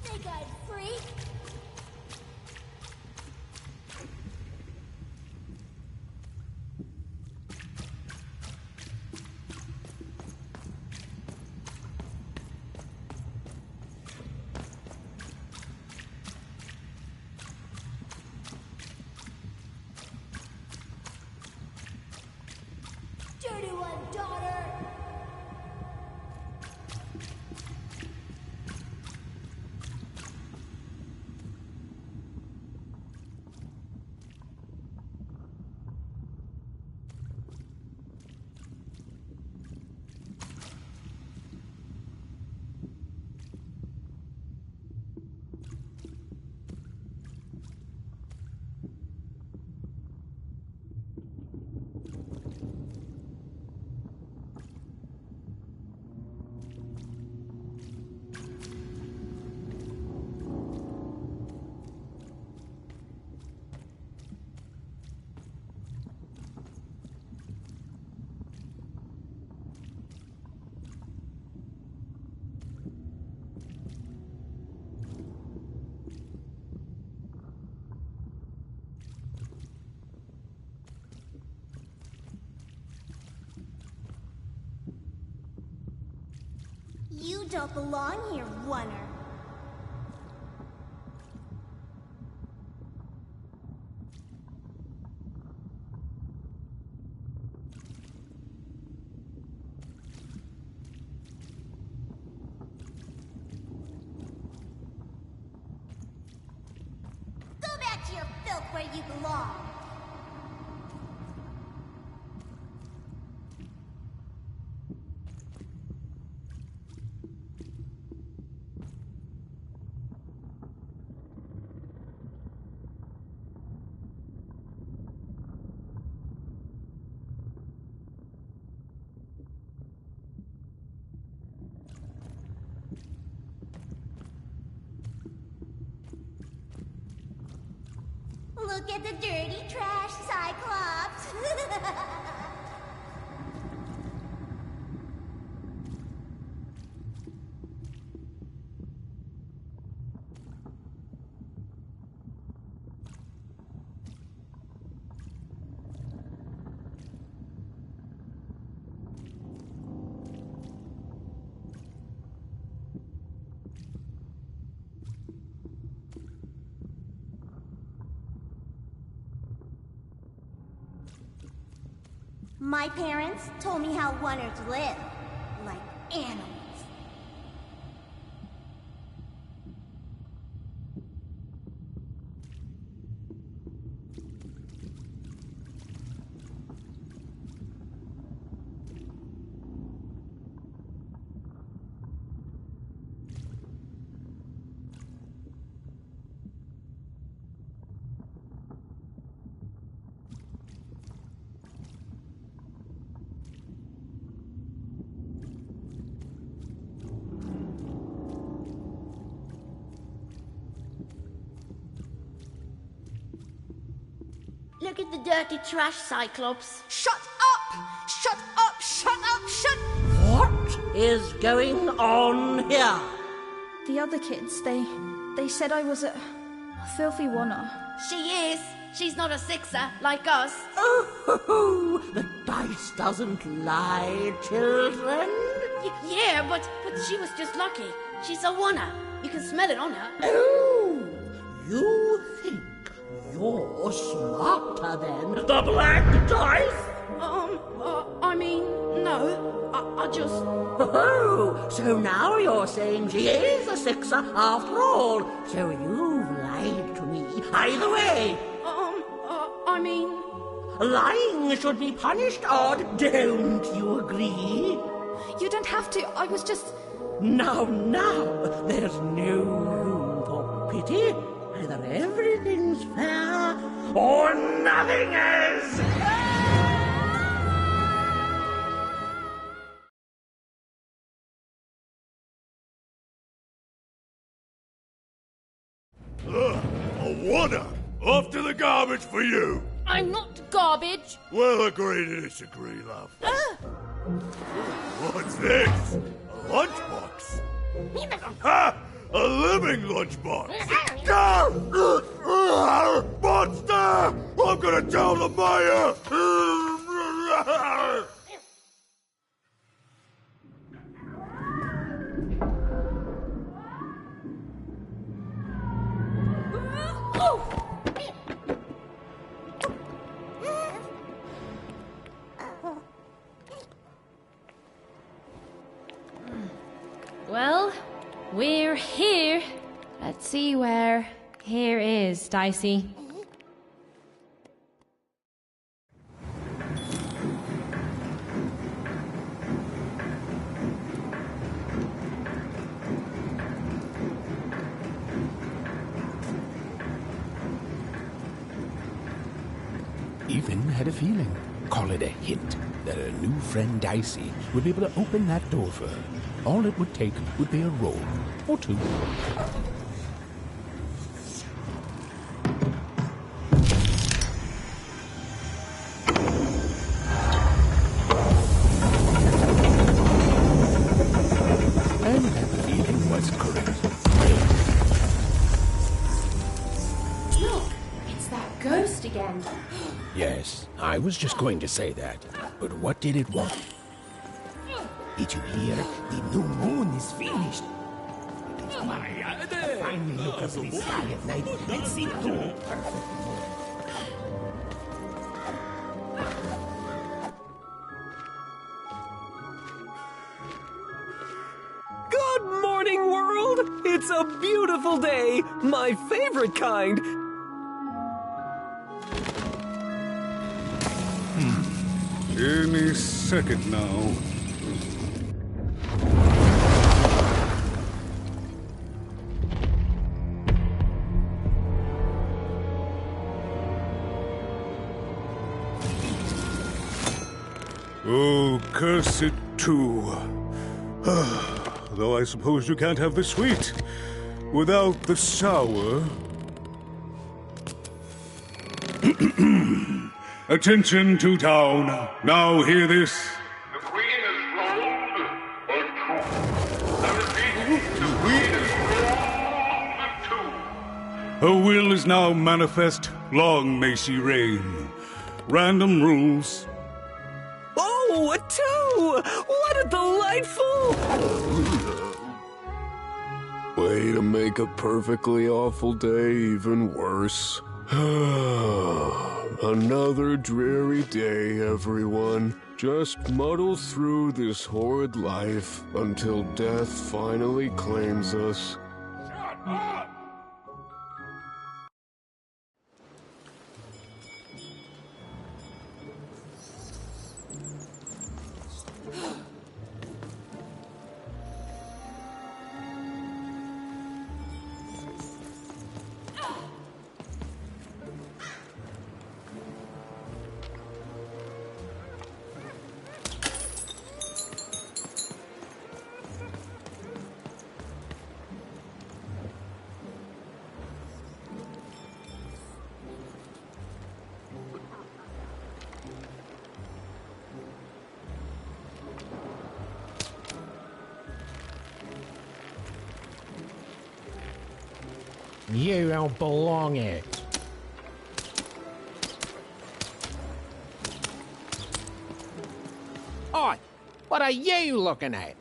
Snake-eyed freak! Dirty one, daughter! don't belong here, Oner. Go back to your filth where you belong. Look at the dirty trash, Cyclops. My parents told me how Oners live, like animals. Look at the dirty trash, Cyclops. Shut up! Shut up! Shut up! Shut... What is going on here? The other kids, they said I was a filthy Oner. She is. She's not a sixer, like us. Oh, the dice doesn't lie, children. Yeah, but she was just lucky. She's a Oner. You can smell it on her. Oh, you think you're smarter than the black dice? I mean, no. I just... Oh, so now you're saying she is a sixer after all. So you've lied to me. Either way. I mean... Lying should be punished, Odd. Don't you agree? You don't have to. I was just... Now, there's no room for pity. Either everything's fair, or nothing is! A Oner! Off to the garbage for you! I'm not garbage! We'll agree to disagree, love. What's this? A lunchbox? Ha! A living lunchbox! Monster! I'm gonna tell the mayor! Well, we're here. Let's see where here is, Dicey. Even had a feeling, call it a hint, that her new friend Dicey would be able to open that door for her. All it would take would be a roll or two. And that feeling was correct. Look, it's that ghost again. Yes, I was just going to say that. But what did it want? Did you hear? The new moon is finished. It is finally look up the sky at night and see two perfect moons. Good morning, world! It's a beautiful day, my favorite kind. Any second now. Oh, curse it too. Though I suppose you can't have the sweet without the sour. Attention to town. Now hear this. The queen is rolled or two. I repeat, the queen is rolled or two. Her will is now manifest. Long may she reign. Random rules. Oh, a 2! What a delightful... Way to make a perfectly awful day even worse. Another dreary day, everyone. Just muddle through this horrid life until death finally claims us. Shut up! You don't belong here. Oi! What are you looking at?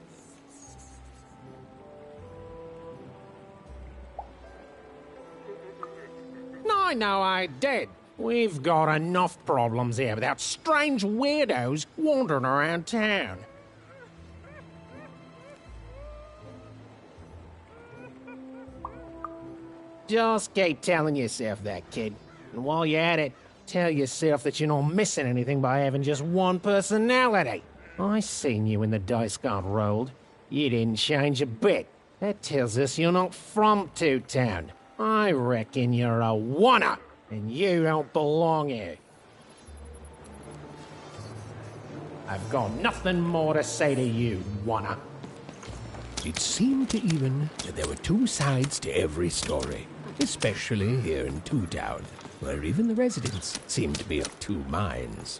No, I did. We've got enough problems here without strange weirdos wandering around town. Just keep telling yourself that, kid. And while you're at it, tell yourself that you're not missing anything by having just one personality. I seen you when the dice got rolled. You didn't change a bit. That tells us you're not from Two Town. I reckon you're a oner, and you don't belong here. I've got nothing more to say to you, oner. It seemed to even that there were two sides to every story, especially here in Two Town, where even the residents seem to be of two minds.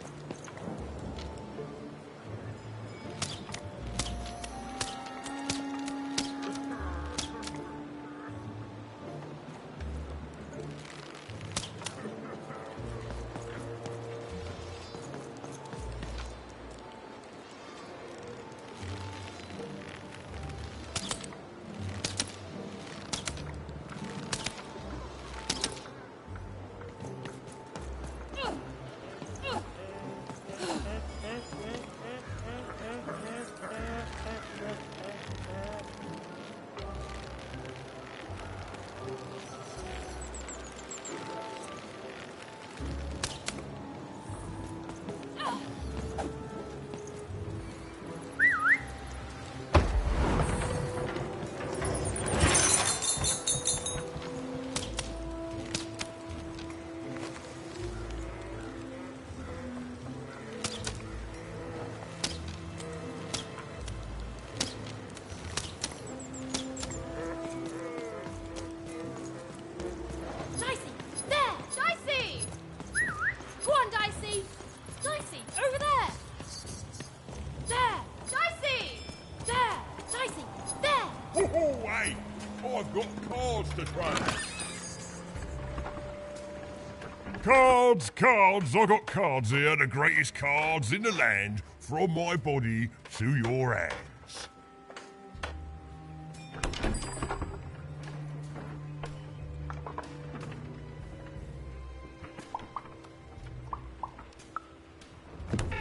I've got cars to travel. Cards, cards, I got cards here, the greatest cards in the land, from my body to your hands.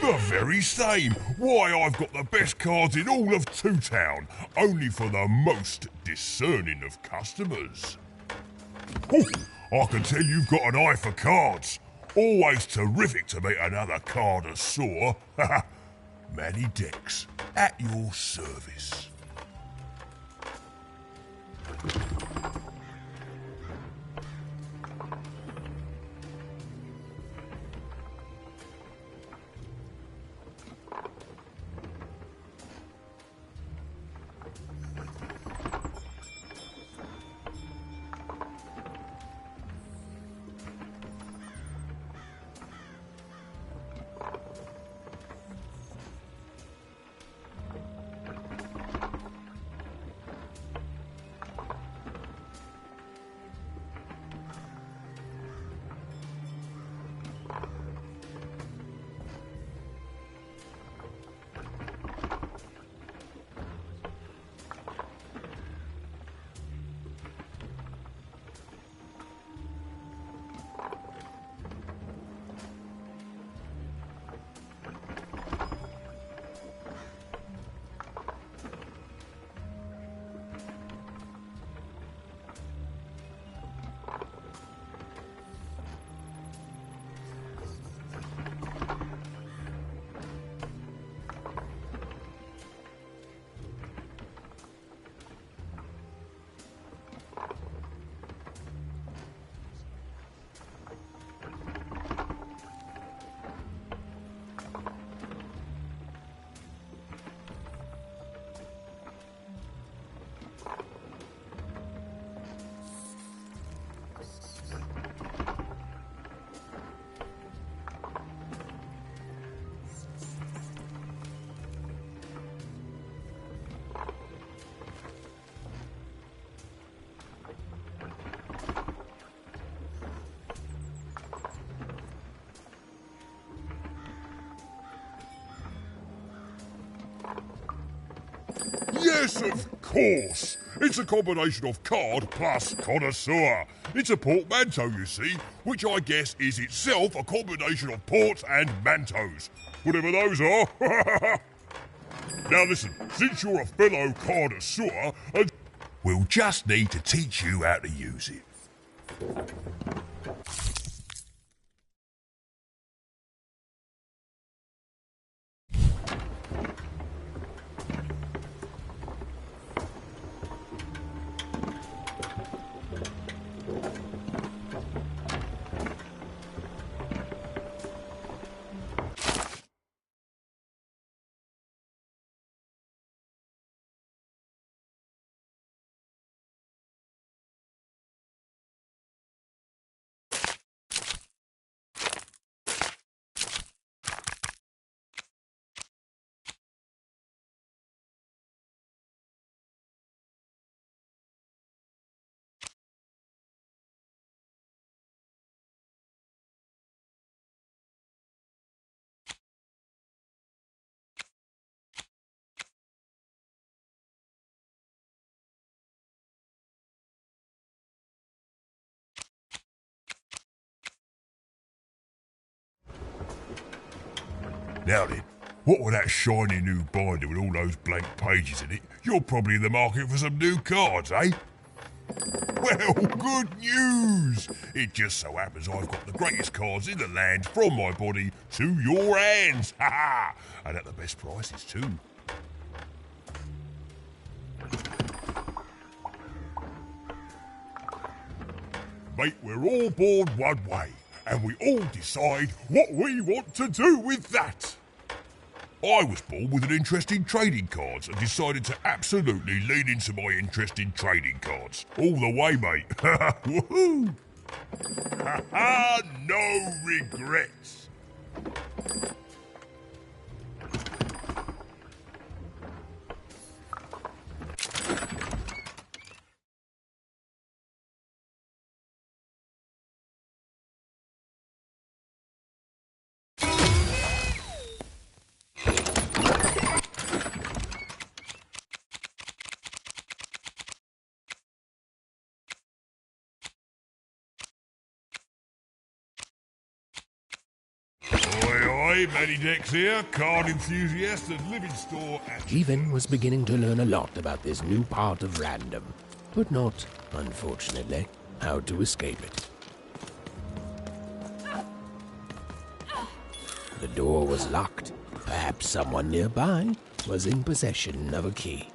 The very same. Why, I've got the best cards in all of Two Town, only for the most discerning of customers. Ooh, I can tell you've got an eye for cards. Always terrific to meet another connoisseur. Manny Dex, at your service. Yes, of course. It's a combination of card plus connoisseur. It's a portmanteau, you see, which I guess is itself a combination of ports and mantos. Whatever those are. Now listen, since you're a fellow connoisseur, we'll just need to teach you how to use it. Now then, what with that shiny new binder with all those blank pages in it, you're probably in the market for some new cards, eh? Well, good news! It just so happens I've got the greatest cards in the land from my body to your hands, ha ha! And at the best prices too. Mate, we're all born one way, and we all decide what we want to do with that. I was born with an interest in trading cards and decided to absolutely lean into my interest in trading cards. All the way, mate. Woohoo! Ha ha! No regrets. Hi, Matty Dex here, card enthusiast and living store at... Jeevan was beginning to learn a lot about this new part of random, but not, unfortunately, how to escape it. The door was locked. Perhaps someone nearby was in possession of a key.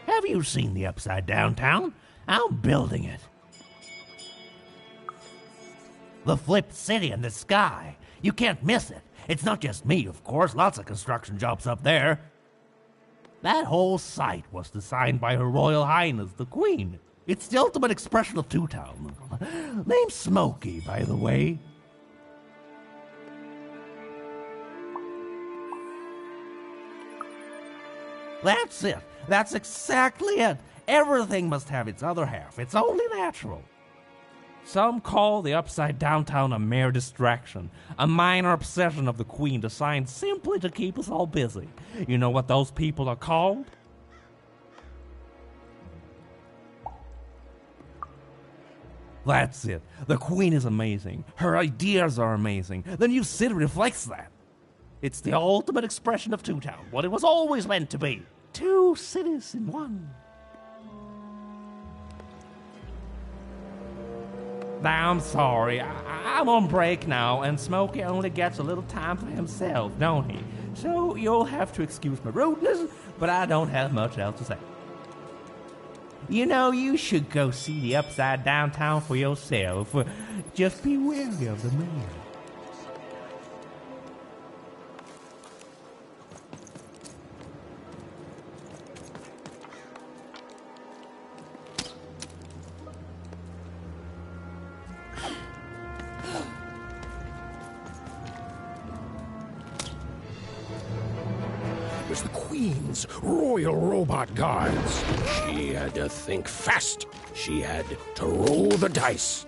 Have you seen the Upside Down Town? I'm building it. The flipped city in the sky. You can't miss it. It's not just me, of course. Lots of construction jobs up there. That whole site was designed by Her Royal Highness, the Queen. It's the ultimate expression of Two Town. Name's Smokey, by the way. That's it. That's exactly it. Everything must have its other half. It's only natural. Some call the Upside Down Town a mere distraction, a minor obsession of the Queen designed simply to keep us all busy. You know what those people are called? That's it. The Queen is amazing. Her ideas are amazing. The new city reflects that. It's the ultimate expression of Two Town, what it was always meant to be. Two cities in one. Now, I'm sorry. I'm on break now, and Smokey only gets a little time for himself, don't he? So you'll have to excuse my rudeness, but I don't have much else to say. You know, you should go see the Upside Down Town for yourself. Just be wary of the man. Was the Queen's Royal Robot Guards. She had to think fast. She had to roll the dice.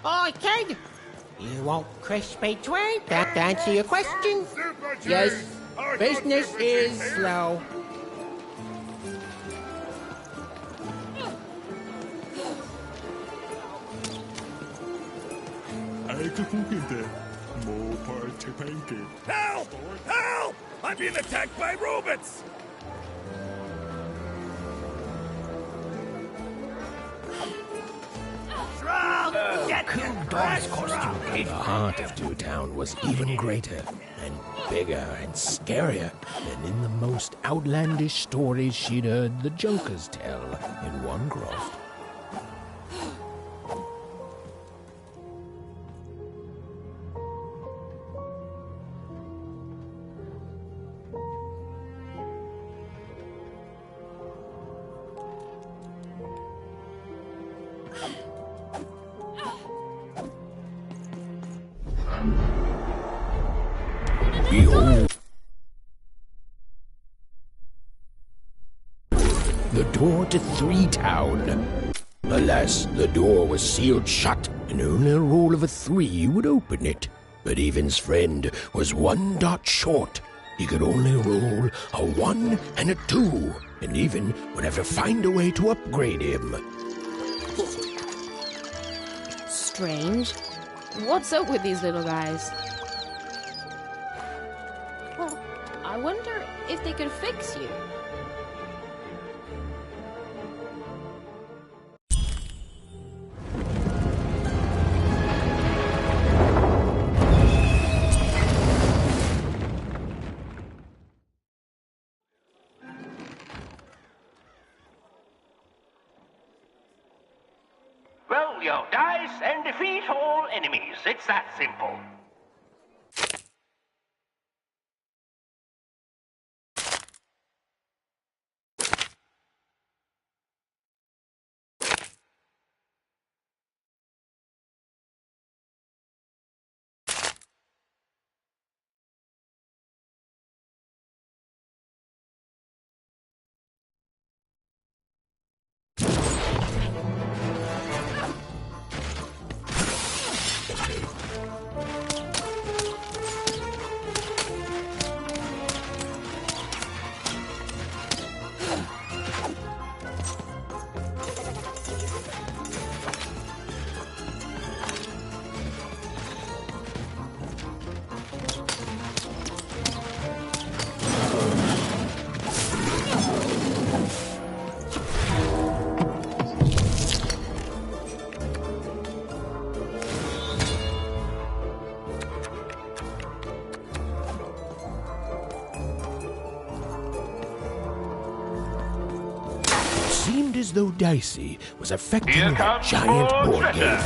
Oi, kid! You want crispy twig? That answer your question? Yes. Business is slow. Help! Help! I'm being attacked by robots! The heart of Two Town was even greater and bigger and scarier than in the most outlandish stories she'd heard the Jokers tell in Onecroft. Behold, the door to Three Town. Alas, the door was sealed shut, and only a roll of a 3 would open it. But Even's friend was 1 dot short. He could only roll a 1 and a 2, and Even would have to find a way to upgrade him. Strange. What's up with these little guys? Well, I wonder if they could fix you. Roll your dice and defeat all enemies. It's that simple. Seemed as though Dicey was affecting that giant board game.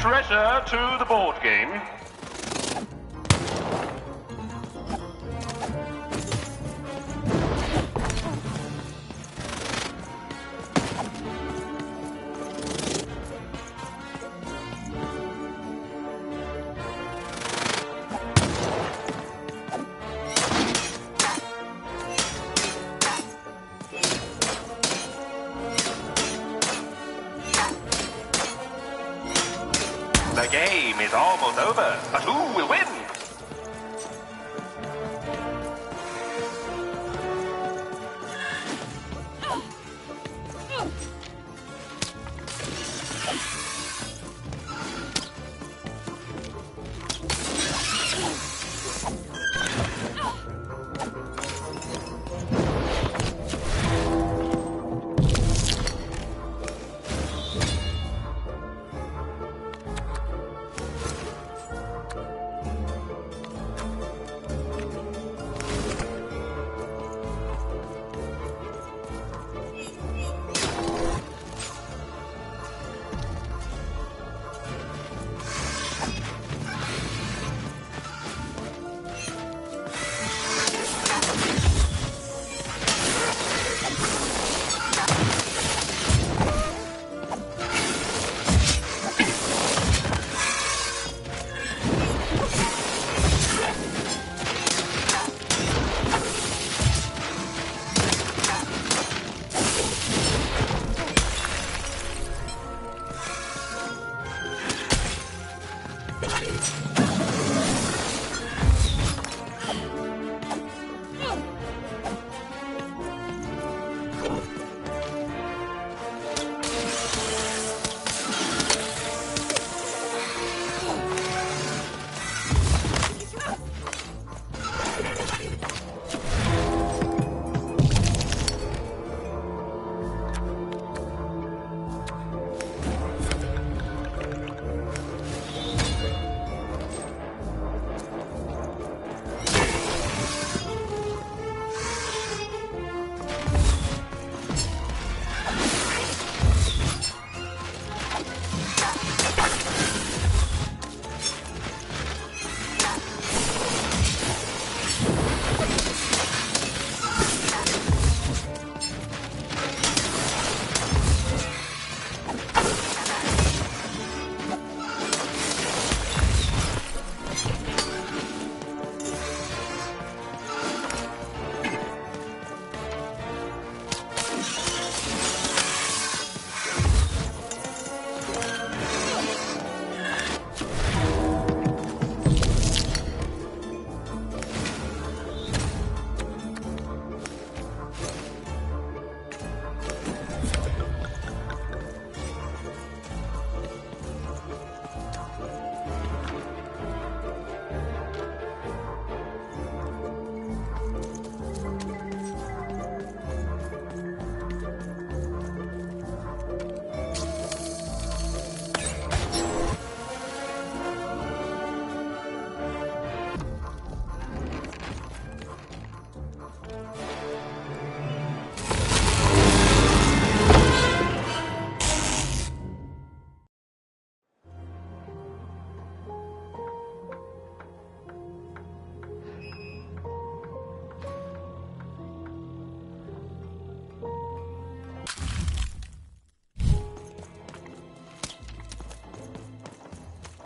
treasure to the board game. The game is almost over, but who will win?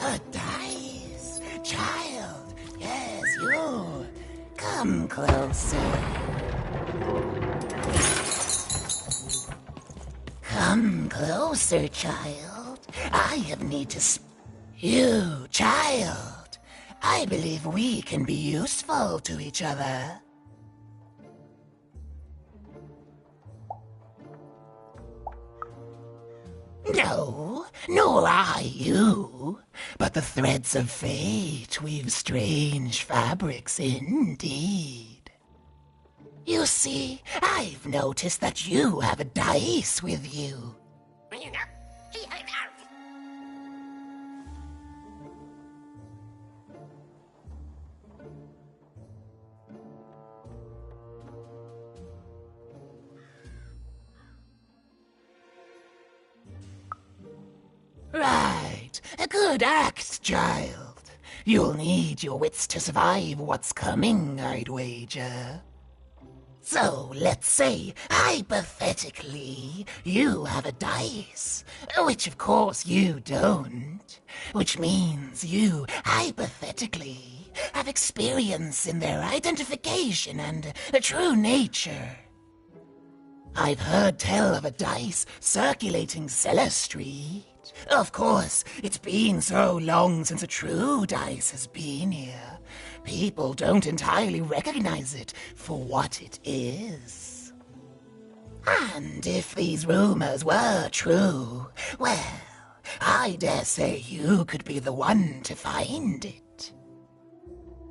A dice? Child, yes, you. Come closer. Come closer, child. I need to You, child. I believe we can be useful to each other. No, nor I you, but the threads of fate weave strange fabrics indeed. You see, I've noticed that you have a dice with you. Right. good act, child. You'll need your wits to survive what's coming, I'd wager. So, let's say, hypothetically, you have a dice, which of course you don't, which means you, hypothetically, have experience in their identification and true nature. I've heard tell of a dice circulating Cellar Street. Of course, it's been so long since a true dice has been here. People don't entirely recognize it for what it is. And if these rumors were true, well, I dare say you could be the one to find it.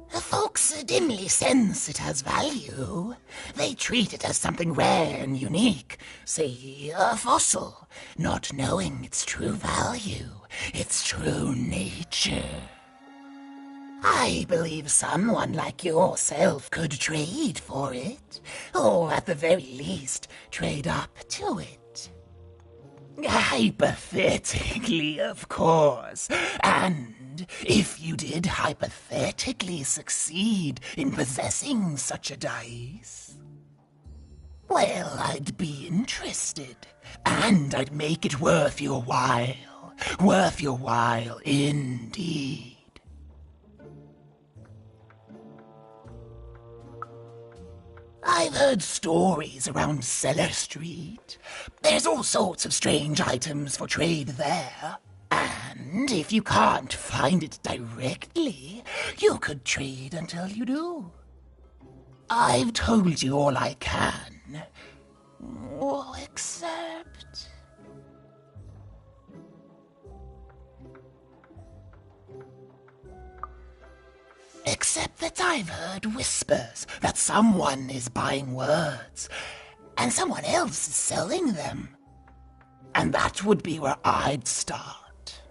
Folks dimly sense it has value. They treat it as something rare and unique, say a fossil, not knowing its true value, its true nature. I believe someone like yourself could trade for it, or at the very least, trade up to it. Hypothetically, of course, and if you did hypothetically succeed in possessing such a dice, well, I'd be interested, and I'd make it worth your while indeed. I've heard stories around Cellar Street. There's all sorts of strange items for trade there. And if you can't find it directly, you could trade until you do. I've told you all I can. Except... Except that I've heard whispers that someone is buying words, and someone else is selling them. And that would be where I'd start.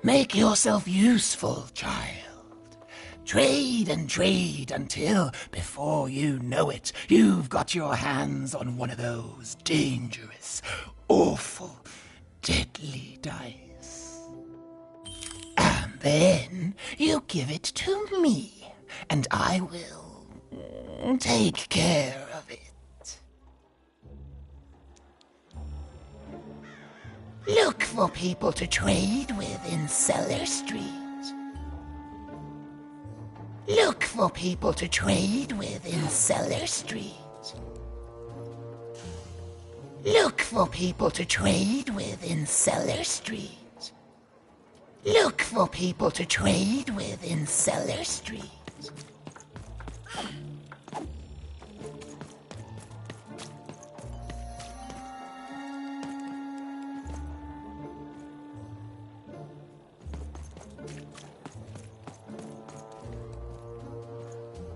Make yourself useful, child. Trade and trade until, before you know it, you've got your hands on one of those dangerous, awful, deadly dice. Then you give it to me, and I will take care of it. Look for people to trade with in Cellar Street. Look for people to trade with in Cellar Street. Look for people to trade with in Cellar Street. Look for people to trade with in Cellar Street.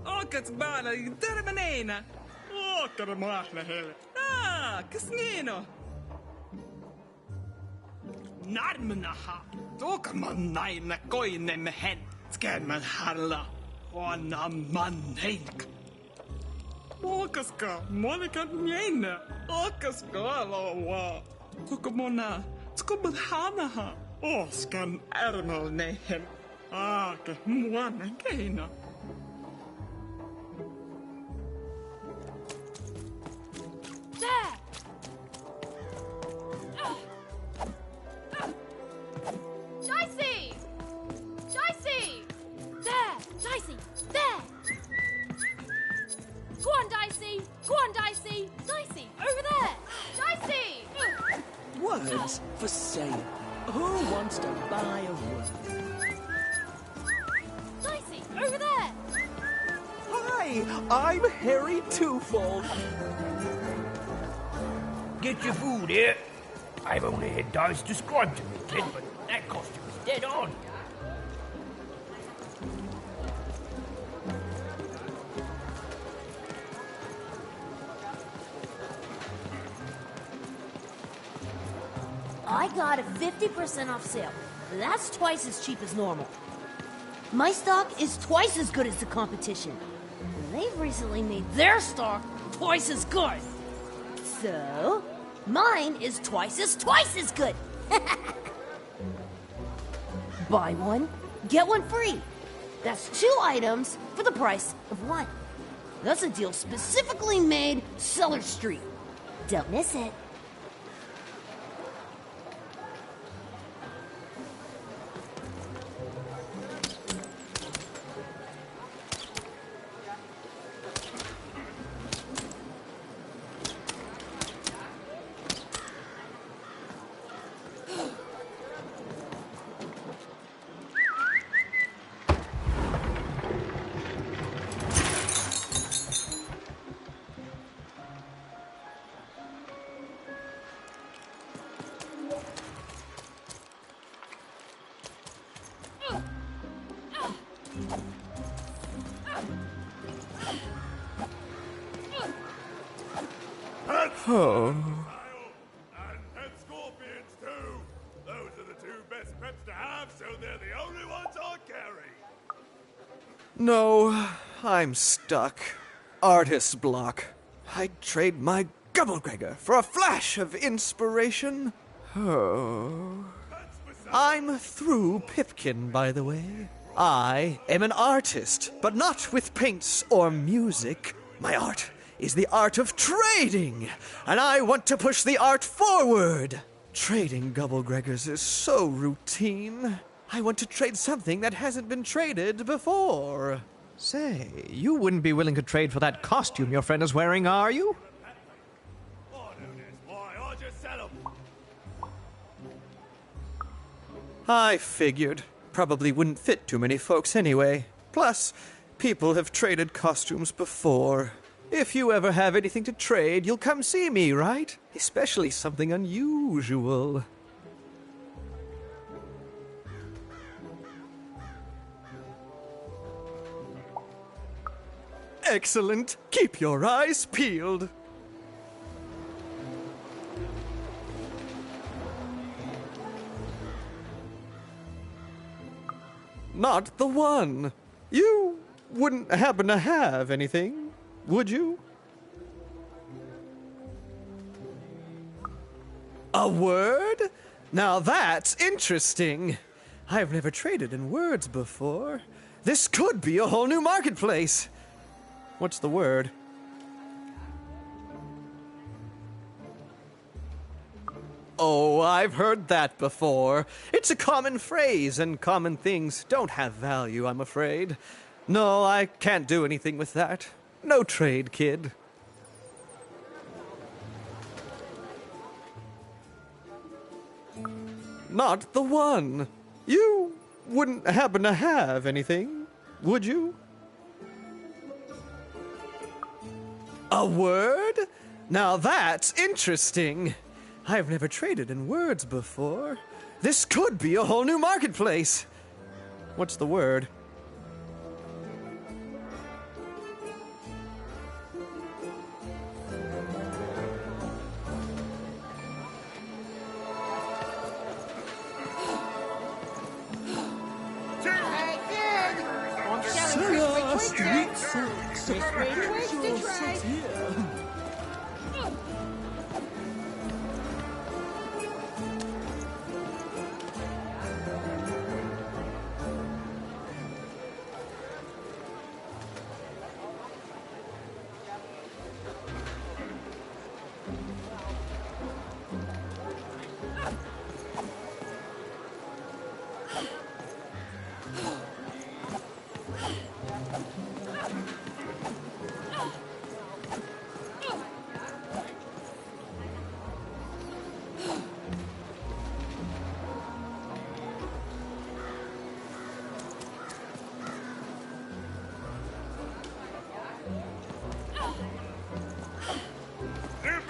Okas bala terminena. Okar mahla hele. Kasnino. Narmnaha. Toka man naina koine mehen. Skan man harla. Wana man heik. Okaska monika nyena. Okaska lawa. Tukumona. Tukubhanaha. Oskan ermal nehen. Ke muana keina. There! Dicey! Dicey! There! Dicey! There! Go on, Dicey! Go on, Dicey! Dicey! Over there! Dicey! Words for sale. Who wants to buy a word? Dicey! Over there! Hi, I'm Harry Twofold. Get your food here. I've only had dice described to me, kid, but that costume's dead on. I got a 50% off sale. That's twice as cheap as normal. My stock is twice as good as the competition. And they've recently made their stock twice as good. So, mine is twice as good. Buy one, get one free. That's 2 items for the price of 1. That's a deal specifically made Cellar Street. Don't miss it. Oh. And pet scorpions too. Those are the 2 best pets to have, so they're the only ones I'll carry. No, I'm stuck. Artist's block. I'd trade my Gubblegregor for a flash of inspiration. Oh. I'm through Pipkin, by the way. I am an artist, but not with paints or music. My art is the art of trading, and I want to push the art forward. Trading Gubblegregors is so routine. I want to trade something that hasn't been traded before. Say, you wouldn't be willing to trade for that costume your friend is wearing, are you? I'll just sell them. I figured. Probably wouldn't fit too many folks anyway. Plus, people have traded costumes before. If you ever have anything to trade, you'll come see me, right? Especially something unusual. Excellent. Keep your eyes peeled. Not the one. You wouldn't happen to have anything, would you? A word? Now that's interesting. I've never traded in words before. This could be a whole new marketplace. What's the word? Oh, I've heard that before. It's a common phrase, and common things don't have value, I'm afraid. No, I can't do anything with that. No trade, kid. Not the one. You wouldn't happen to have anything, would you? A word? Now that's interesting. I've never traded in words before. This could be a whole new marketplace. What's the word?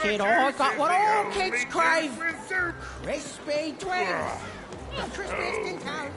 Kid, I got what all kids crave. Crispy drinks. The crispiest in town.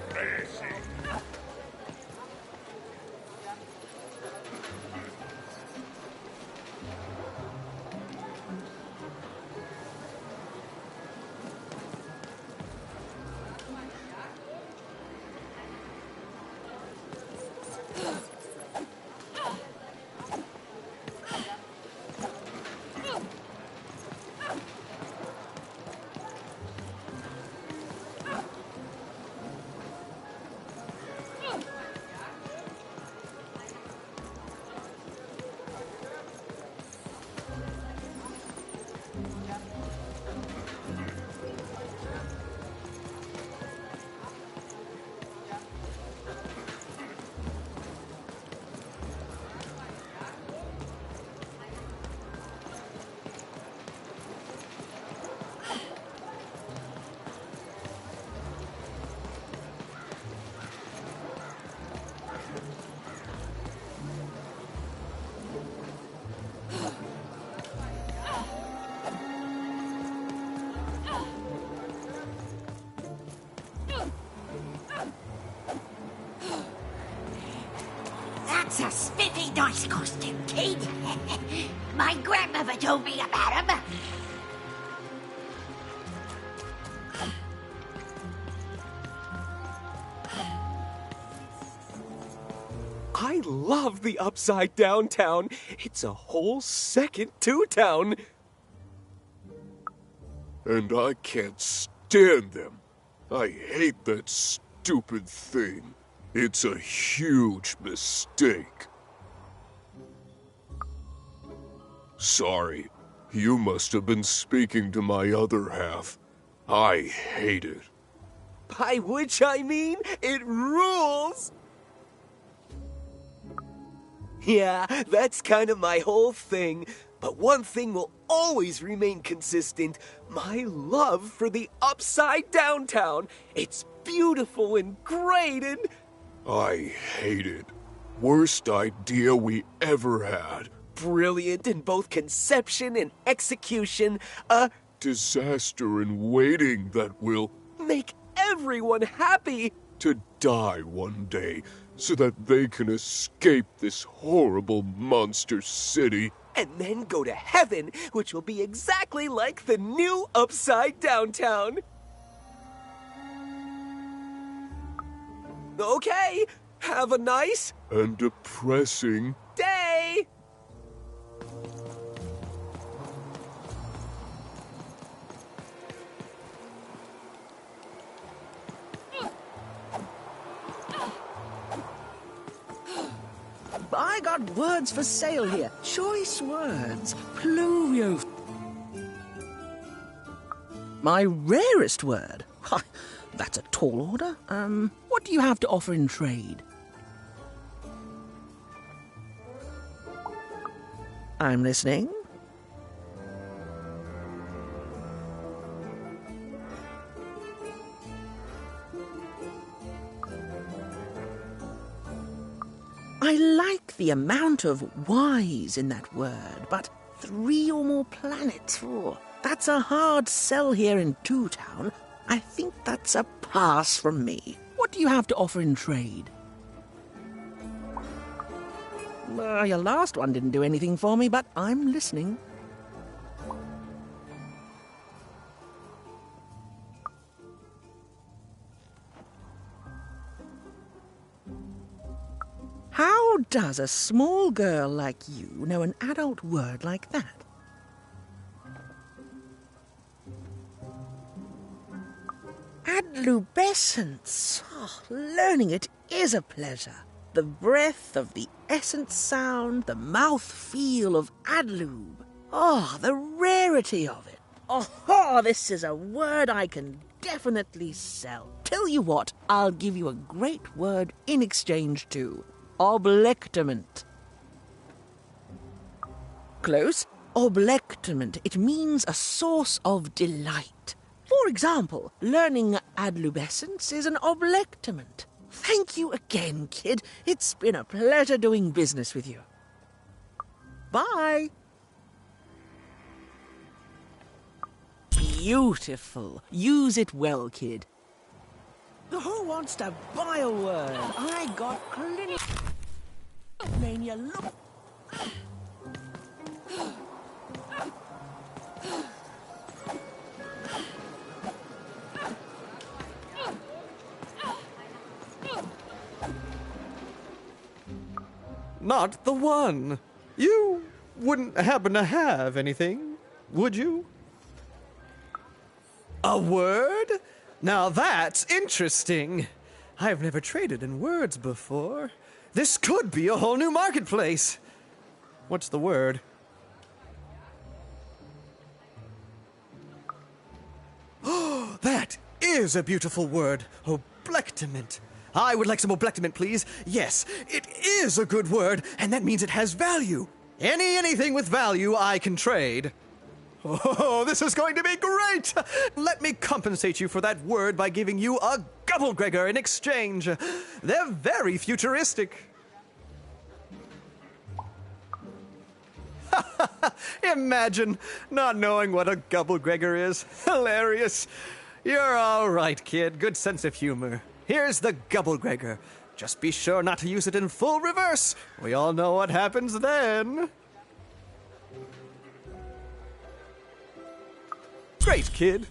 It's a spiffy dice costume, kid. My grandmother told me about 'em. I love the Upside Down Town. It's a whole second Two Town. And I can't stand them. I hate that stupid thing. It's a huge mistake. Sorry, you must have been speaking to my other half. I hate it. By which I mean, it rules! Yeah, that's kind of my whole thing. But one thing will always remain consistent. My love for the Upside Down Town. It's beautiful and great and... I hate it. Worst idea we ever had. Brilliant in both conception and execution. A disaster in waiting that will make everyone happy. To die one day so that they can escape this horrible monster city. And then go to heaven, which will be exactly like the new Upside Down Town. Okay, have a nice and depressing day. I got words for sale here. Choice words. Plurio. My rarest word. That's a tall order. What do you have to offer in trade? I'm listening. I like the amount of Y's in that word, but 3 or more planets, that's a hard sell here in Two Town. I think that's a pass from me. What do you have to offer in trade? Your last one didn't do anything for me, but I'm listening. How does a small girl like you know an adult word like that? Adlubescence. Learning it is a pleasure. The breath of the essence sound, the mouth feel of adlube. The rarity of it. This is a word I can definitely sell. Tell you what, I'll give you a great word in exchange too. Oblectament. Close. Oblectament. It means a source of delight. For example, learning adlubescence is an oblectament. Thank you again, kid. It's been a pleasure doing business with you. Bye. Beautiful. Use it well, kid. Who wants to buy a word? I got clinic mania. Look. Not the one. You wouldn't happen to have anything, would you? A word? Now that's interesting. I've never traded in words before. This could be a whole new marketplace. What's the word? Oh, that is a beautiful word. Oblectament. I would like some oblectament, please. Yes, it is a good word, and that means it has value. Anything with value I can trade. Oh, this is going to be great! Let me compensate you for that word by giving you a Gubblegregor in exchange. They're very futuristic. Imagine not knowing what a Gubblegregor is. Hilarious. You're all right, kid. Good sense of humor. Here's the Gubblegregor. Just be sure not to use it in full reverse. We all know what happens then. Great, kid.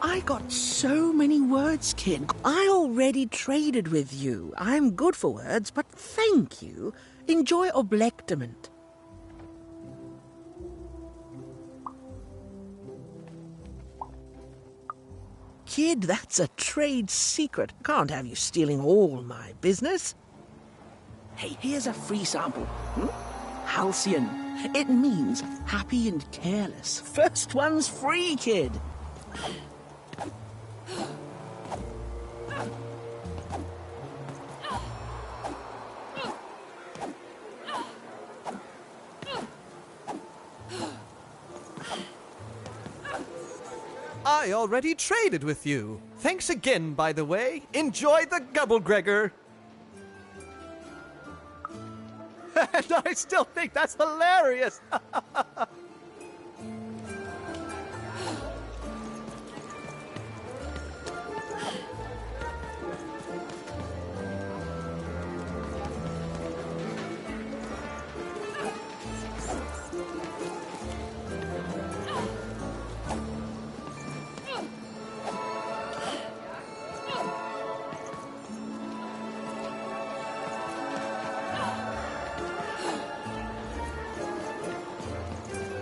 I got so many words, kid. I already traded with you. I'm good for words, but thank you. Enjoy oblectament. Kid, that's a trade secret. Can't have you stealing all my business. Hey, here's a free sample. Halcyon. It means happy and careless. First one's free, kid. I already traded with you. Thanks again, by the way. Enjoy the Gubblegregor. And I still think that's hilarious.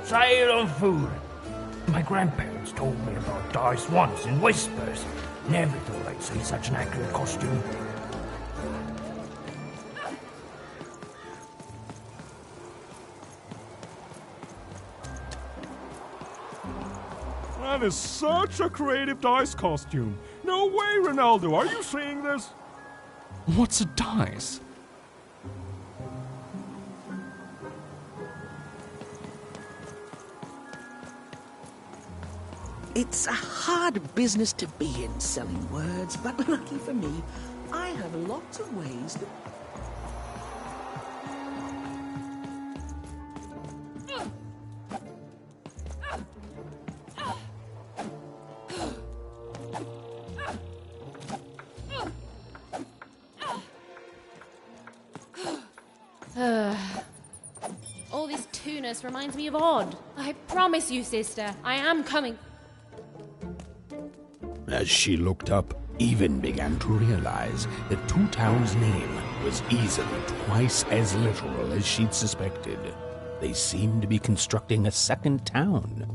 Sale on food. My grandparents told me about dice once in whispers. Never thought I'd see such an accurate costume. That is such a creative dice costume. No way, Ronaldo. Are you seeing this? What's a dice? It's a hard business to be in, selling words, but lucky for me, I have lots of ways to... All this tunus reminds me of Odd. I promise you, sister, I am coming. As she looked up, Even began to realize that Two Town's name was easily twice as literal as she'd suspected. They seemed to be constructing a second town.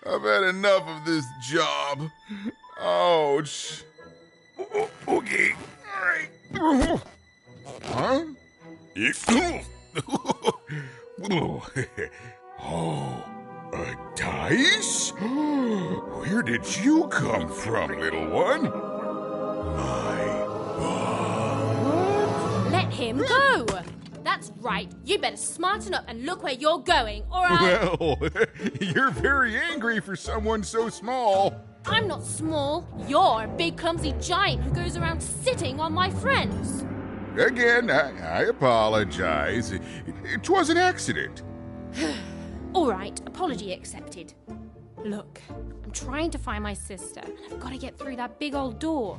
I've had enough of this job. Ouch. Okay, all right. Huh? Oh, a dice? Where did you come from, little one? Let him go! That's right. You better smarten up and look where you're going, or I... Well, you're very angry for someone so small. I'm not small. You're a big, clumsy giant who goes around sitting on my friends. Again, I apologize. It was an accident. All right, apology accepted. Look, I'm trying to find my sister, and I've got to get through that big old door.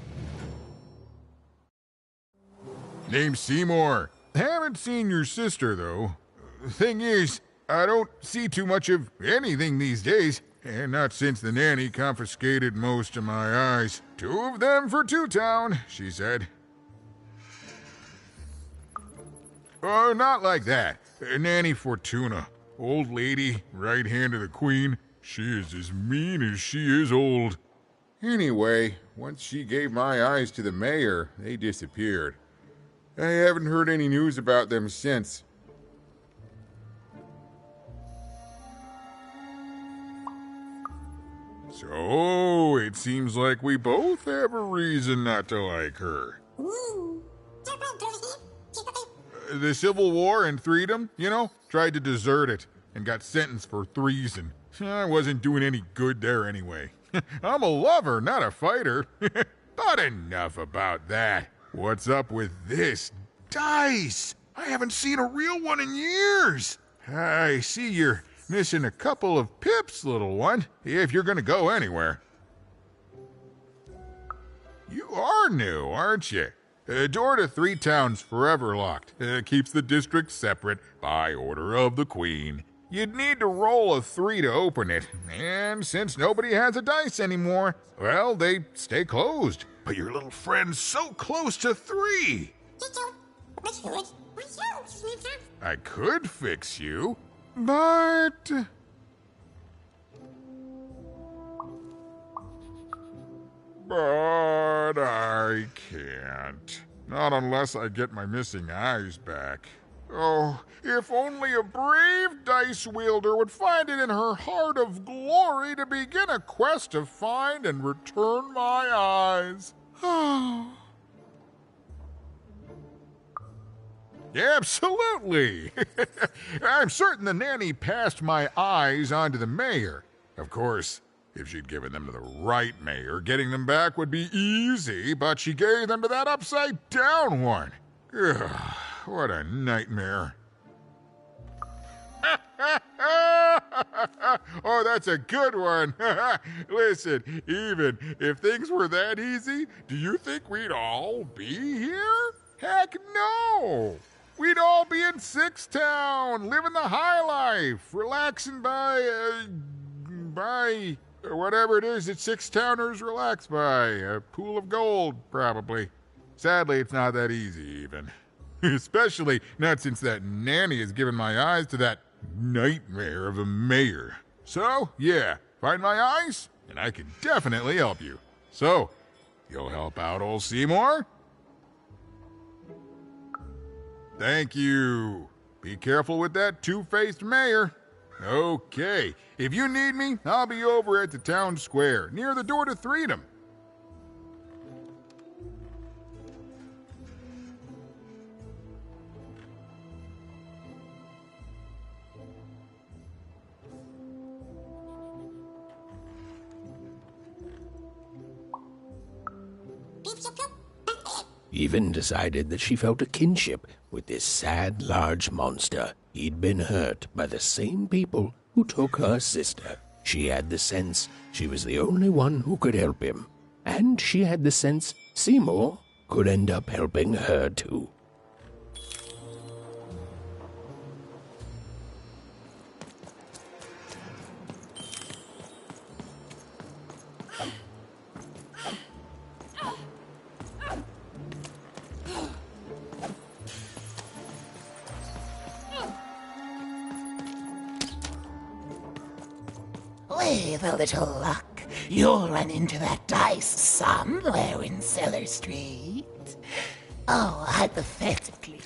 Name's Seymour. Haven't seen your sister, though. Thing is, I don't see too much of anything these days, and not since the nanny confiscated most of my eyes. 2 of them for Two Town, she said. Oh, not like that. Nanny Fortuna. Old lady, right hand of the queen. She is as mean as she is old. Anyway, once she gave my eyes to the mayor, they disappeared. I haven't heard any news about them since. So, it seems like we both have a reason not to like her. The Civil War and Freedom, tried to desert it and got sentenced for treason. I wasn't doing any good there anyway. I'm a lover, not a fighter. But enough about that. What's up with this dice? I haven't seen a real one in years. I see you're missing a couple of pips, little one, if you're gonna go anywhere. You are new, aren't you? Door to Three Towns forever locked. Keeps the district separate by order of the Queen. You'd need to roll a 3 to open it, and since nobody has a dice anymore, well, they stay closed. But your little friend's so close to 3. I could fix you, but... But I can't. Not unless I get my missing eyes back. Oh, if only a brave dice wielder would find it in her heart of glory to begin a quest to find and return my eyes. Absolutely! I'm certain the nanny passed my eyes on to the mayor. Of course, if she'd given them to the right mayor, getting them back would be easy, but she gave them to that upside-down one. Ugh, what a nightmare. Oh, that's a good one. Listen, even if things were that easy, do you think we'd all be here? Heck no! We'd all be in Six Town, living the high life, relaxing by whatever it is that Six Towners relax by. A pool of gold, probably. Sadly, it's not that easy, even. Especially not since that nanny has given my eyes to that nightmare of a mayor. So, yeah, find my eyes, and I can definitely help you. So, you'll help out old Seymour? Thank you. Be careful with that two-faced mayor. Okay, if you need me, I'll be over at the town square, near the Door to Freedom. Even decided that she felt a kinship with this sad, large monster. He'd been hurt by the same people who took her sister. She had the sense she was the only one who could help him. And she had the sense Seymour could end up helping her too. With a little luck, you'll run into that dice somewhere in Cellar Street. Oh, hypothetically.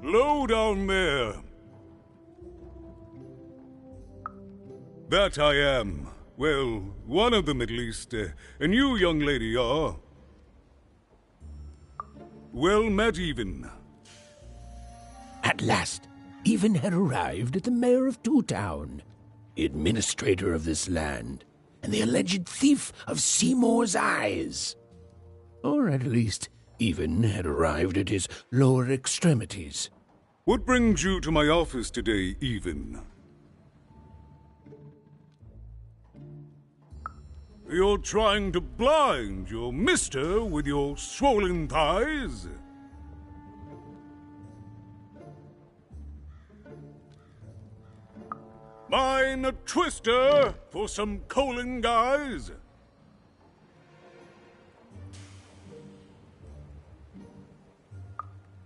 Low down there. That I am. Well, one of them at least. And you, young lady, are... well met, Even. At last, Even had arrived at the mayor of Two Town, the administrator of this land, and the alleged thief of Seymour's eyes. Or at least, Even had arrived at his lower extremities. What brings you to my office today, Even? You're trying to blind your mister with your swollen thighs? Mine a twister for some colon guys?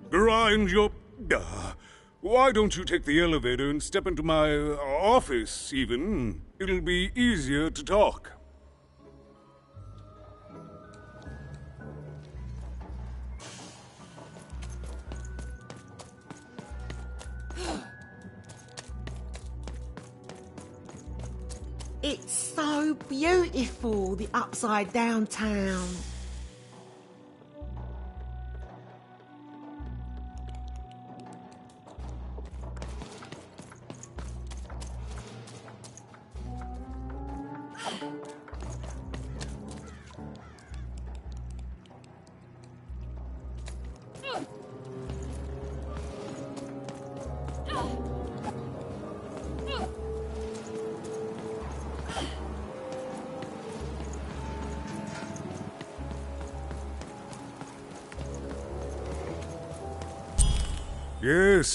Grind your... why don't you take the elevator and step into my office, even? It'll be easier to talk. It's so beautiful, the upside down town.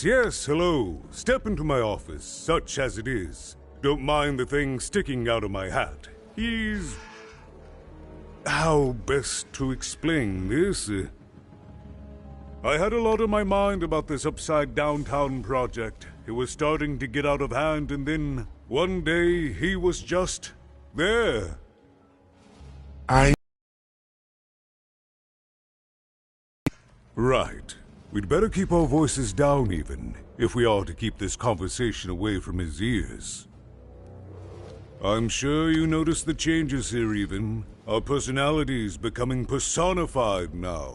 Yes, hello. Step into my office, such as it is. Don't mind the thing sticking out of my hat. He's... how best to explain this? I had a lot on my mind about this Upside Downtown project. It was starting to get out of hand, and then one day he was just there. Right. We'd better keep our voices down, even, if we are to keep this conversation away from his ears. I'm sure you noticed the changes here, even. Our personalities becoming personified now.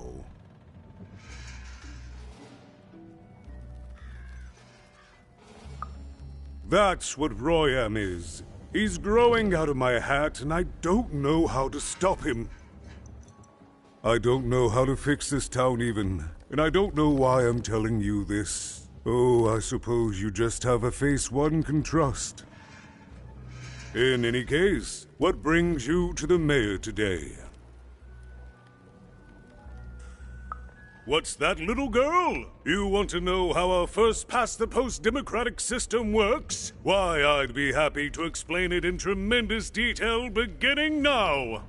That's what Royam is. He's growing out of my hat, and I don't know how to stop him. I don't know how to fix this town, even. And I don't know why I'm telling you this. Oh, I suppose you just have a face one can trust. In any case, what brings you to the mayor today? What's that, little girl? You want to know how our first-past-the-post democratic system works? Why, I'd be happy to explain it in tremendous detail beginning now.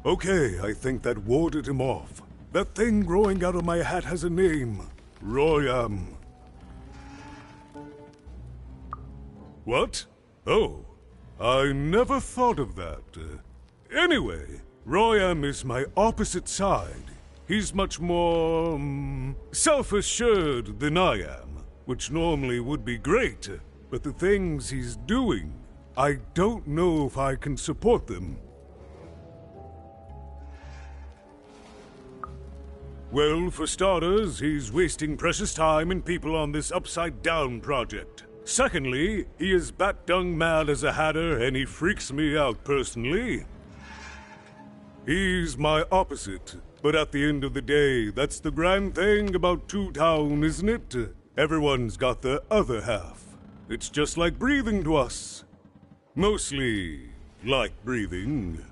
Okay, I think that warded him off. That thing growing out of my hat has a name. Royam. What? Oh, I never thought of that. Anyway, Royam is my opposite side. He's much more, self-assured than I am, which normally would be great, but the things he's doing, I don't know if I can support them. Well, for starters, he's wasting precious time and people on this upside-down project. Secondly, he is bat-dung mad as a hatter, and he freaks me out personally. He's my opposite, but at the end of the day, that's the grand thing about Two Town, isn't it? Everyone's got the other half. It's just like breathing to us. Mostly like breathing.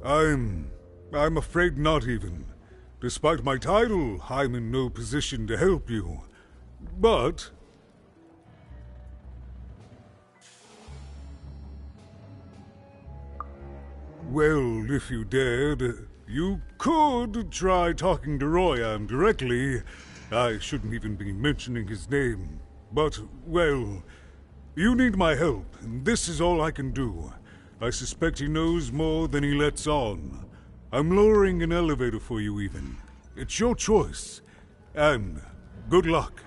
I'm afraid not even. Despite my title, I'm in no position to help you. But... well, if you dared, you could try talking to Royam directly. I shouldn't even be mentioning his name. But, well, you need my help, and this is all I can do. I suspect he knows more than he lets on. I'm lowering an elevator for you, even. It's your choice. And good luck.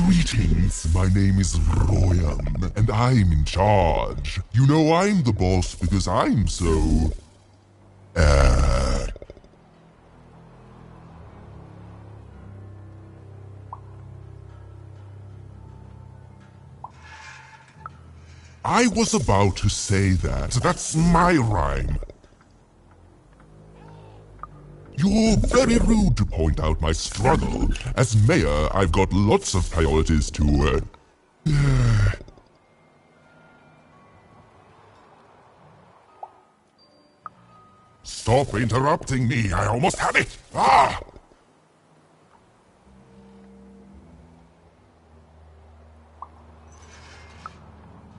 Greetings, my name is Royan, and I'm in charge. You know I'm the boss because I'm so... I was about to say that. That's my rhyme. You're very rude to point out my struggle. As mayor, I've got lots of priorities to, Stop interrupting me. I almost had it. Ah!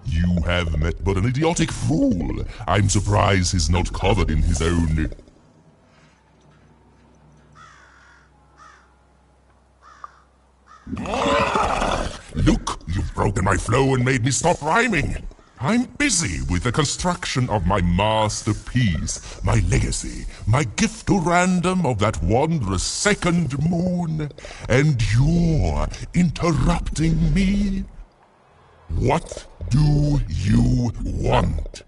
You have met but an idiotic fool. I'm surprised he's not covered in his own... Look, you've broken my flow and made me stop rhyming. I'm busy with the construction of my masterpiece, my legacy, my gift to random of that wondrous second moon, and you're interrupting me? What do you want?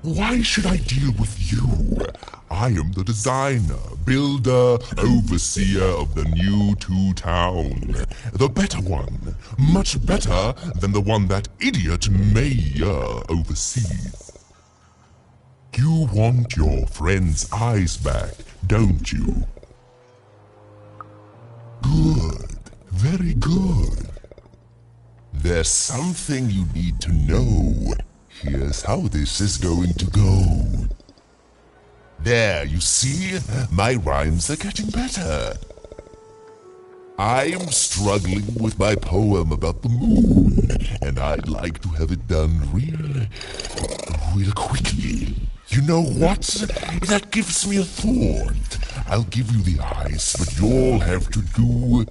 Why should I deal with you? I am the designer, builder, overseer of the new Town. The better one. Much better than the one that idiot mayor oversees. You want your friend's eyes back, don't you? Good. Very good. There's something you need to know. Here's how this is going to go. There, you see? My rhymes are getting better. I'm struggling with my poem about the moon, and I'd like to have it done real quickly. You know what? That gives me a thought. I'll give you the ice, but you'll have to do...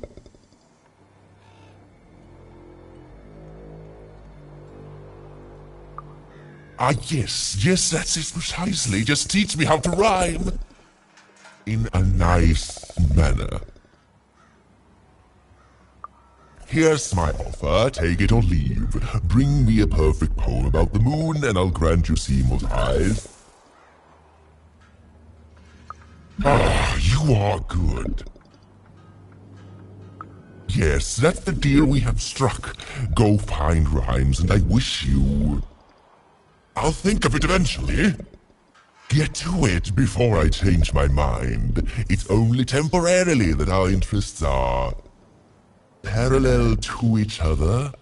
yes, that's it precisely. Just teach me how to rhyme. In a nice manner. Here's my offer, take it or leave. Bring me a perfect poem about the moon, and I'll grant you Seymour's eyes. Ah, you are good. Yes, that's the deal we have struck. Go find rhymes, and I wish you... I'll think of it eventually. Get to it before I change my mind. It's only temporarily that our interests are parallel to each other.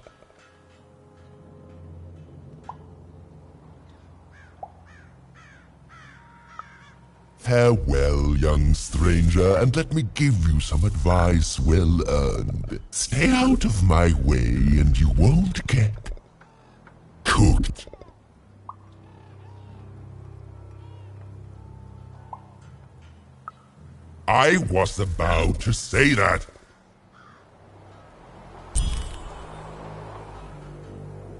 Farewell, young stranger, and let me give you some advice well earned. Stay out of my way and you won't get cooked. I was about to say that.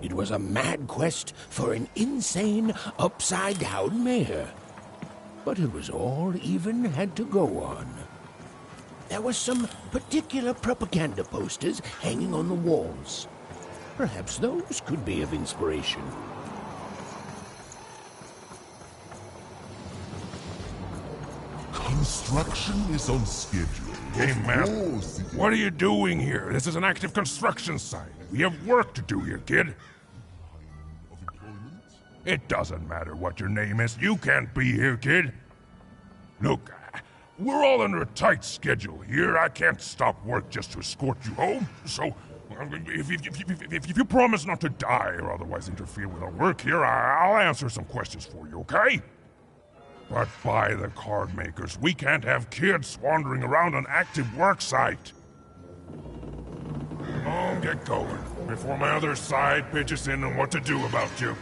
It was a mad quest for an insane, upside-down mayor. But it was all even had to go on. There were some particular propaganda posters hanging on the walls. Perhaps those could be of inspiration. Construction is on schedule. Hey, man, what are you doing here? This is an active construction site. We have work to do here, kid. It doesn't matter what your name is. You can't be here, kid. Look, we're all under a tight schedule here. I can't stop work just to escort you home. So, if you promise not to die or otherwise interfere with our work here, I'll answer some questions for you, okay? But by the card makers, we can't have kids wandering around an active work site. Oh, get going, before my other side pitches in on what to do about you.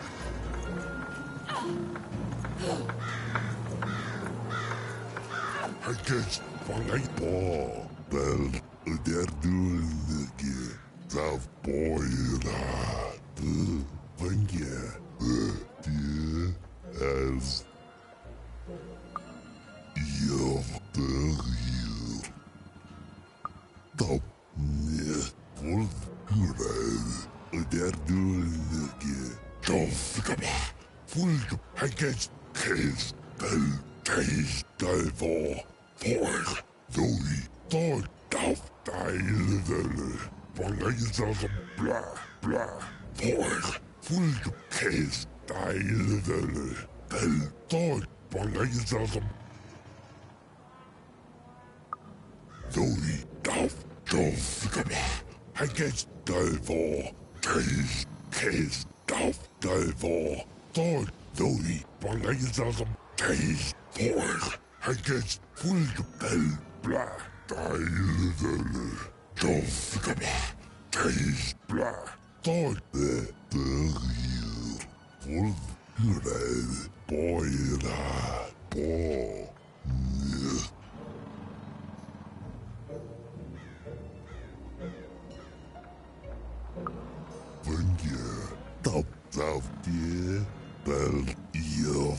Herkes vanuit på bel der dunnige av boyla vange die as Jovde get kids del days for Zoe thought of the blah blah full case del thought Zoe I guess for days case for thought Zoe days for I guess full blah days blah thought the real full boy Wenn ihr tappt auf die Welt ihr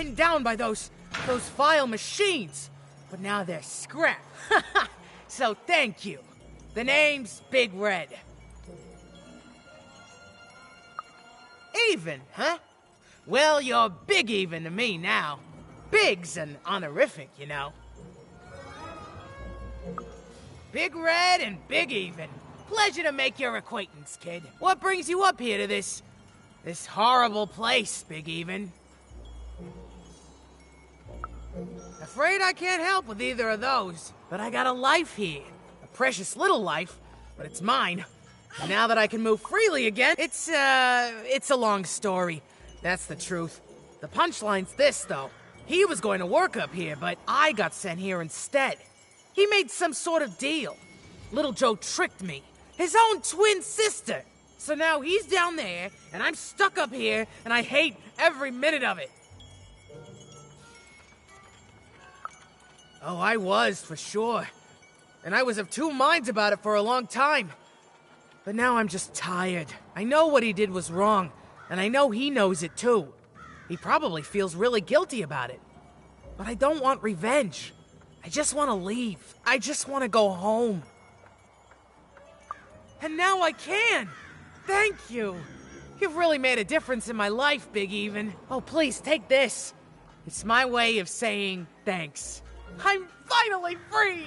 pinned down by those vile machines. But now they're scrap. So thank you. The name's Big Red. Even, huh? Well, you're Big Even to me now. Big's an honorific, you know. Big Red and Big Even. Pleasure to make your acquaintance, kid. What brings you up here to this horrible place, Big Even? Afraid I can't help with either of those, but I got a life here. A precious little life, but it's mine. And now that I can move freely again, it's a long story. That's the truth. The punchline's this, though. He was going to work up here, but I got sent here instead. He made some sort of deal. Little Joe tricked me. His own twin sister. So now he's down there, and I'm stuck up here, and I hate every minute of it. Oh, I was, for sure. And I was of two minds about it for a long time. But now I'm just tired. I know what he did was wrong, and I know he knows it too. He probably feels really guilty about it. But I don't want revenge. I just want to leave. I just want to go home. And now I can! Thank you! You've really made a difference in my life, Big Even. Oh, please, take this. It's my way of saying thanks. I'm finally free!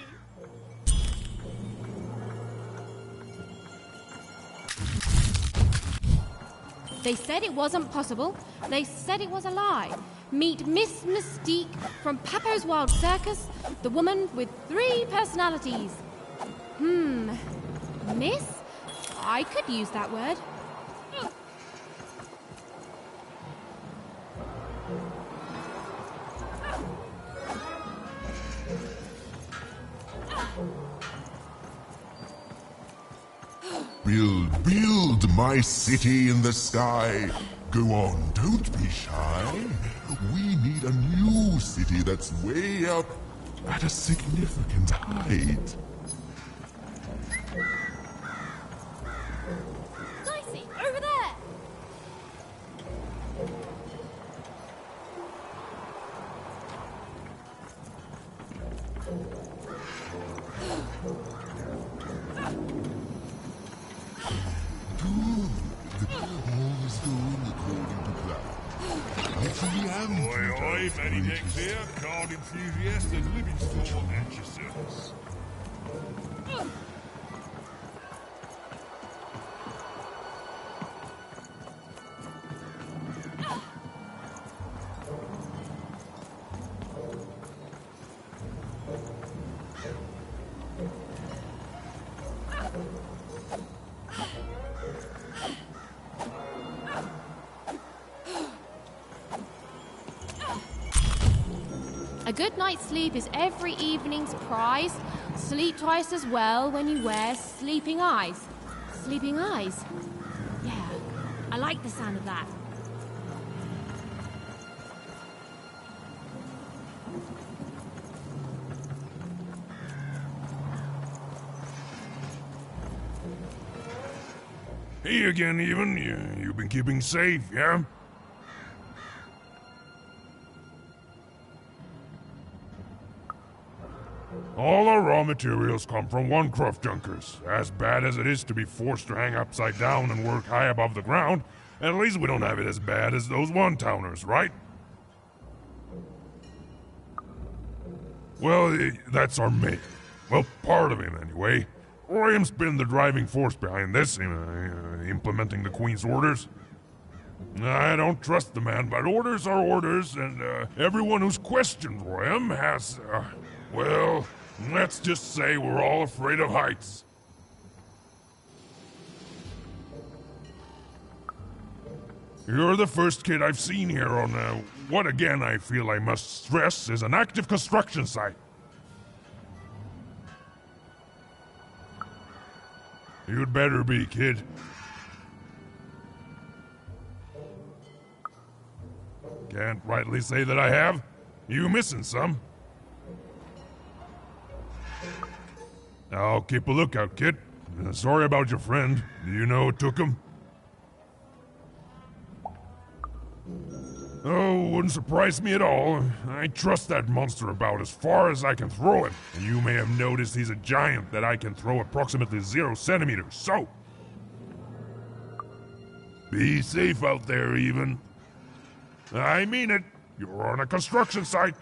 They said it wasn't possible. They said it was a lie. Meet Miss Mystique from Papo's Wild Circus, the woman with 3 personalities. Miss? I could use that word. Build my city in the sky. Go on, don't be shy. We need a new city that's way up at a significant height. Dicey, over there! Oi, Matty Dex here, card enthusiast and living store at your service. A good night's sleep is every evening's prize. Sleep twice as well when you wear sleeping eyes. Sleeping eyes? Yeah, I like the sound of that. Hey again, Even. You've been keeping safe, yeah? All our raw materials come from One-Cruft Junkers. As bad as it is to be forced to hang upside down and work high above the ground, at least we don't have it as bad as those one-towners, right? Well, that's our mate. Well, part of him, anyway. Royam's been the driving force behind this, implementing the Queen's orders. I don't trust the man, but orders are orders, and everyone who's questioned Royam has, well, let's just say we're all afraid of heights. You're the first kid I've seen here on, what again I feel I must stress is an active construction site. You'd better be, kid. Can't rightly say that I have. You missing some? I'll keep a lookout, kid. Sorry about your friend. Do you know who took him? Oh, wouldn't surprise me at all. I trust that monster about as far as I can throw it. And you may have noticed he's a giant that I can throw approximately 0 centimeters, so... be safe out there, even. I mean it. You're on a construction site.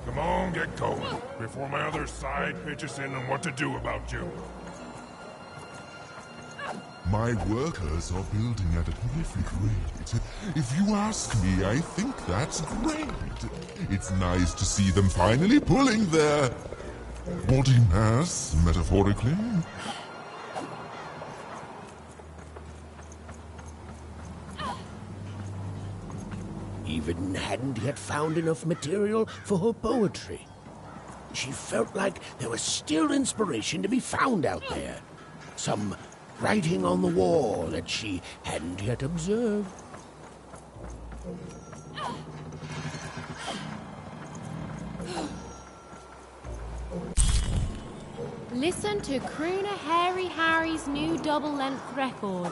Come on, get going, before my other side pitches in on what to do about you. My workers are building at a terrific rate. If you ask me, I think that's great. It's nice to see them finally pulling their body mass, metaphorically. Even hadn't yet found enough material for her poetry. She felt like there was still inspiration to be found out there. Some writing on the wall that she hadn't yet observed. Listen to Crooner Hairy Harry's new double-length record.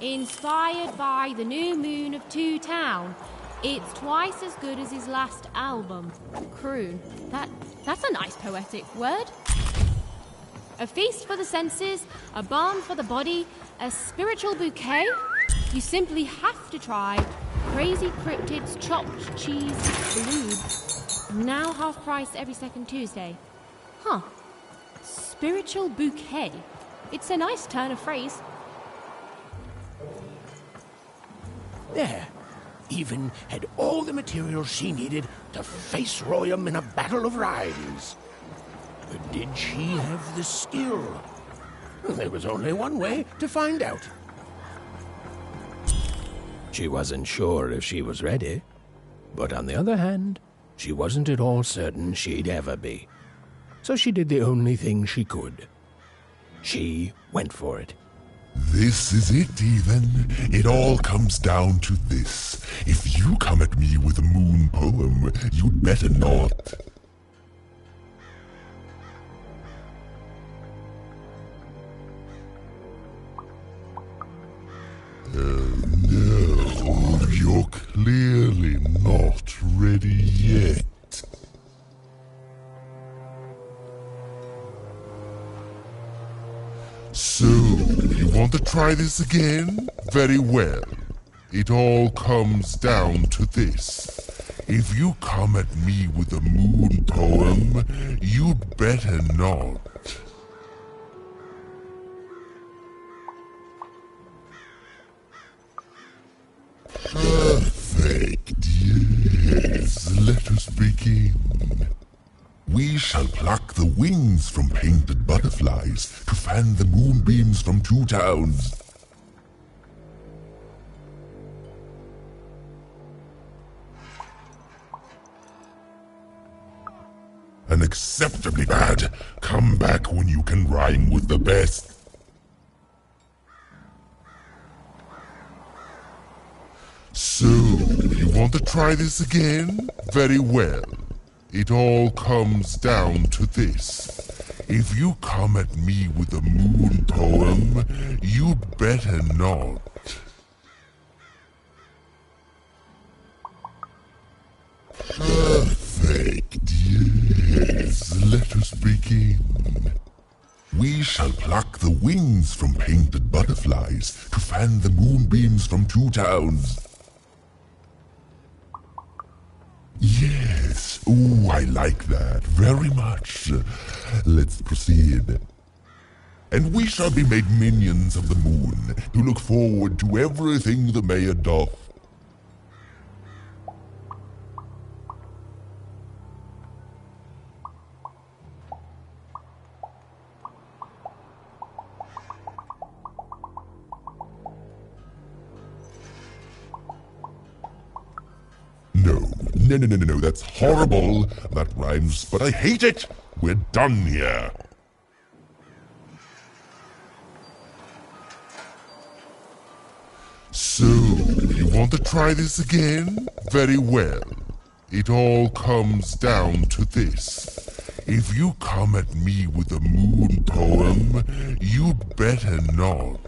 Inspired by the new moon of Two Town. It's twice as good as his last album. Croon. That's a nice poetic word. A feast for the senses, a balm for the body, a spiritual bouquet. You simply have to try Crazy Cryptid's chopped cheese blue. Now half price every second Tuesday. Huh. Spiritual bouquet. It's a nice turn of phrase. There. Even had all the materials she needed to face Royam in a battle of rhymes. But did she have the skill? There was only one way to find out. She wasn't sure if she was ready, but on the other hand, she wasn't at all certain she'd ever be. So she did the only thing she could. She went for it. This is it, even. It all comes down to this. If you come at me with a moon poem, you'd better not. No, you're clearly not ready yet. So, you want to try this again? Very well. It all comes down to this. If you come at me with a moon poem, you'd better not. Perfect, yes. Let us begin. We shall pluck the wings from painted butterflies to fan the moonbeams from Two Towns. Unacceptably bad. Come back when you can rhyme with the best. So, you want to try this again? Very well. It all comes down to this. If you come at me with a moon poem, you'd better not. Perfect, yes. Let us begin. We shall pluck the wings from painted butterflies to fan the moonbeams from Two Towns. Yes. Oh, I like that very much. Let's proceed. And we shall be made minions of the moon to look forward to everything the mayor doth. No, that's horrible. That rhymes, but I hate it. We're done here. So, you want to try this again? Very well. It all comes down to this. If you come at me with a moon poem, you'd better not.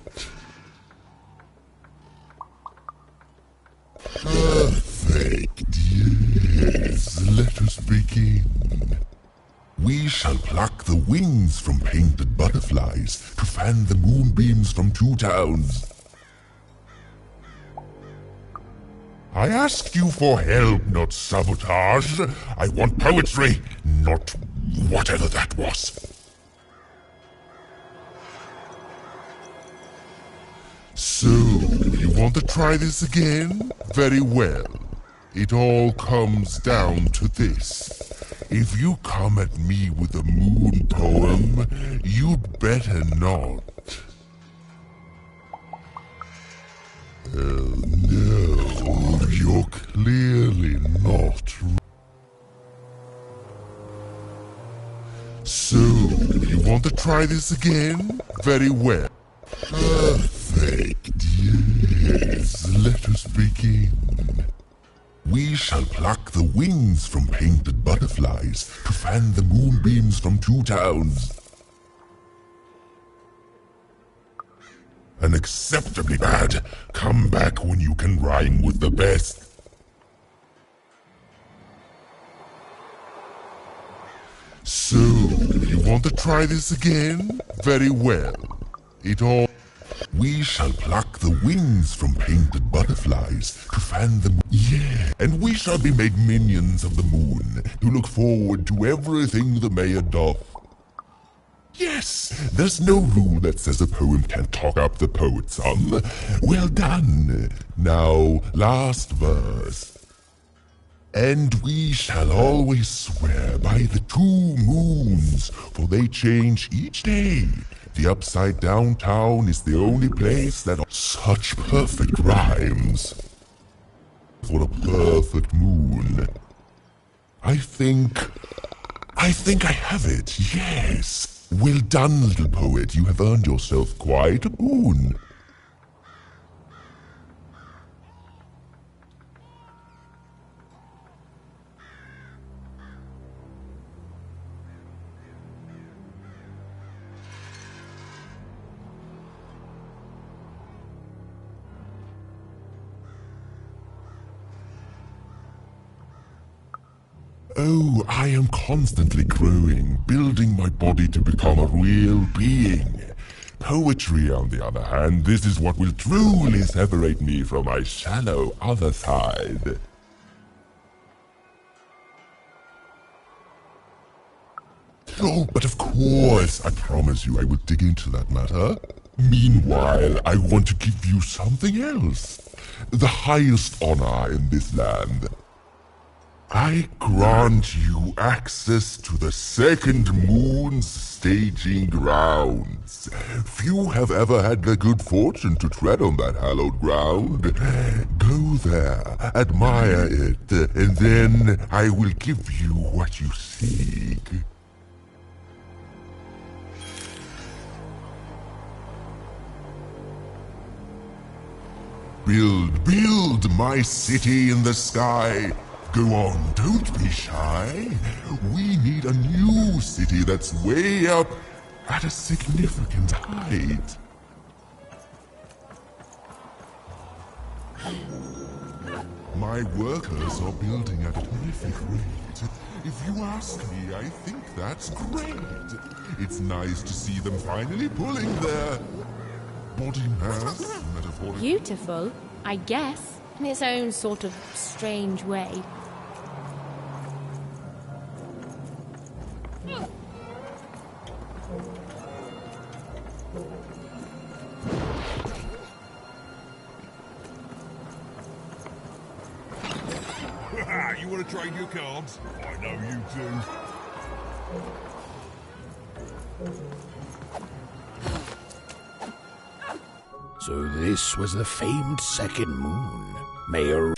shall pluck the wings from painted butterflies to fan the moonbeams from two towns. I asked you for help, not sabotage. I want poetry, not whatever that was. So, you want to try this again? Very well. It all comes down to this. If you come at me with a moon poem, you'd better not. No, you're clearly not. So, you want to try this again? Very well. Perfect, yes. Let us begin. We shall pluck the wings from painted butterflies to fan the moonbeams from two towns. Unacceptably bad. Come back when you can rhyme with the best. So, you want to try this again? Very well. We shall pluck the wings from painted butterflies to fan the moon. Yeah, and we shall be made minions of the moon to look forward to everything the mayor doth. Yes, there's no rule that says a poem can't talk up the poet some. Well done. Now, last verse. And we shall always swear by the two moons, for they change each day. The upside down town is the only place that such perfect rhymes. For a perfect moon. I think I have it, yes. Well done, little poet. You have earned yourself quite a boon. Oh, I am constantly growing, building my body to become a real being. Poetry, on the other hand, this is what will truly separate me from my shallow other side. Oh, but of course, I promise you I will dig into that matter. Meanwhile, I want to give you something else. The highest honor in this land. I grant you access to the second moon's staging grounds. Few have ever had the good fortune to tread on that hallowed ground. Go there, admire it, and then I will give you what you seek. Build my city in the sky. Go on, don't be shy. We need a new city that's way up at a significant height. My workers are building at a terrific rate. If you ask me, I think that's great. It's nice to see them finally pulling their body mass, metaphorically. Beautiful, I guess, in its own sort of strange way. You want to trade your cards? I know you do. So this was the famed second moon. Mayor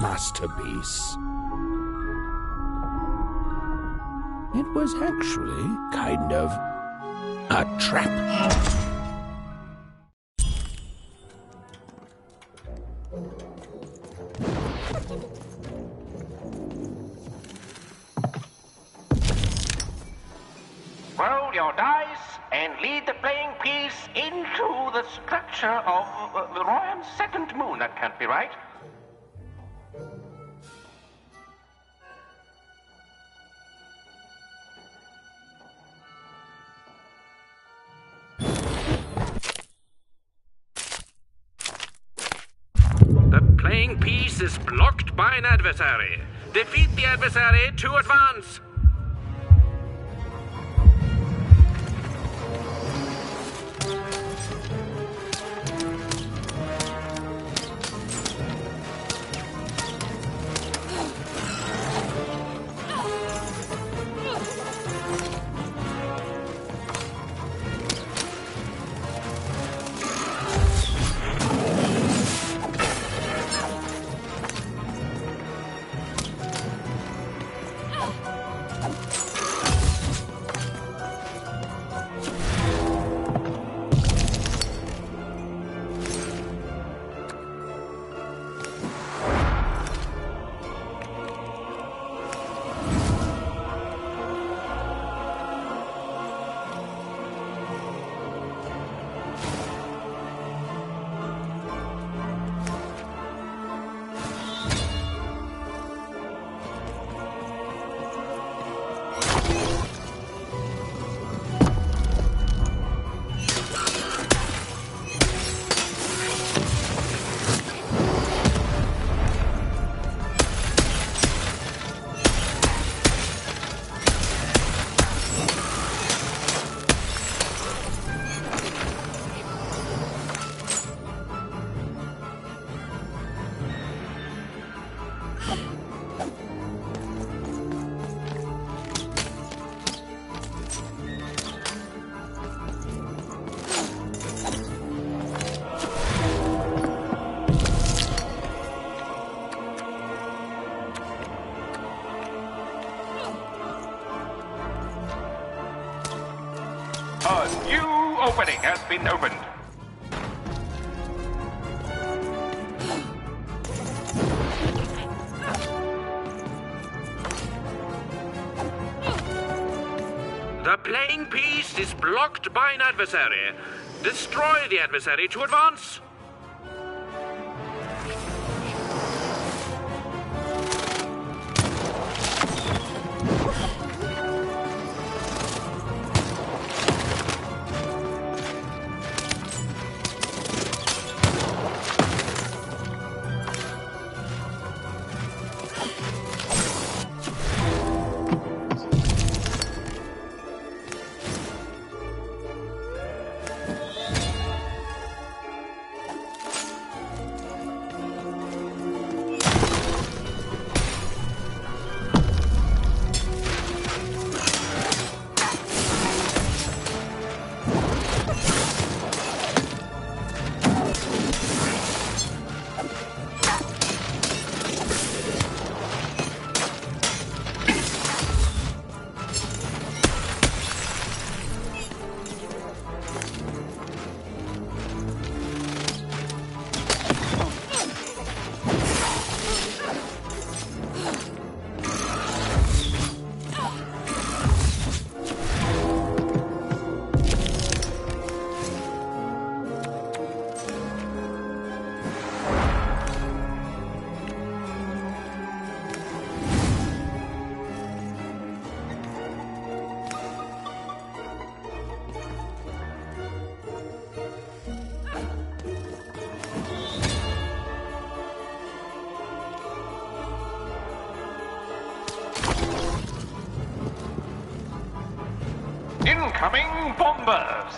masterpiece. It was actually kind of a trap. Roll your dice and lead the playing piece into the structure of Royan's second moon. That can't be right. The playing piece is blocked by an adversary. Defeat the adversary to advance. A new opening has been opened. The playing piece is blocked by an adversary. Destroy the adversary to advance. Incoming bombers!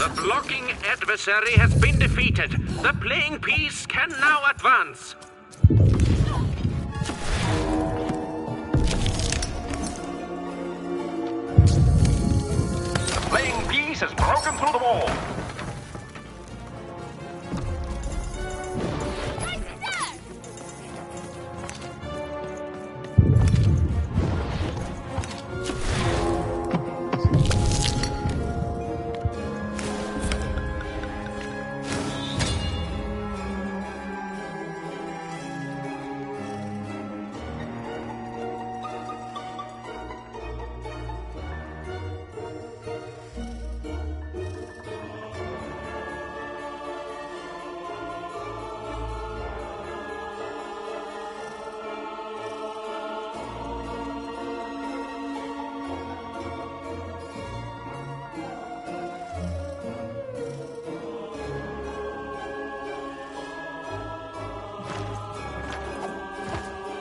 The blocking adversary has been defeated. The playing piece can now advance. The playing piece has broken through the wall.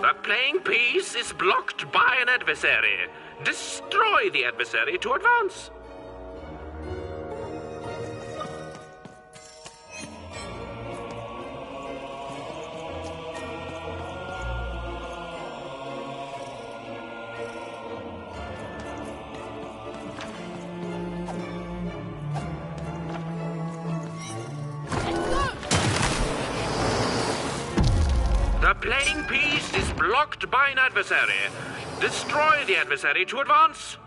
The playing piece is blocked by an adversary. Destroy the adversary to advance. The playing piece is blocked by an adversary. Destroy the adversary to advance.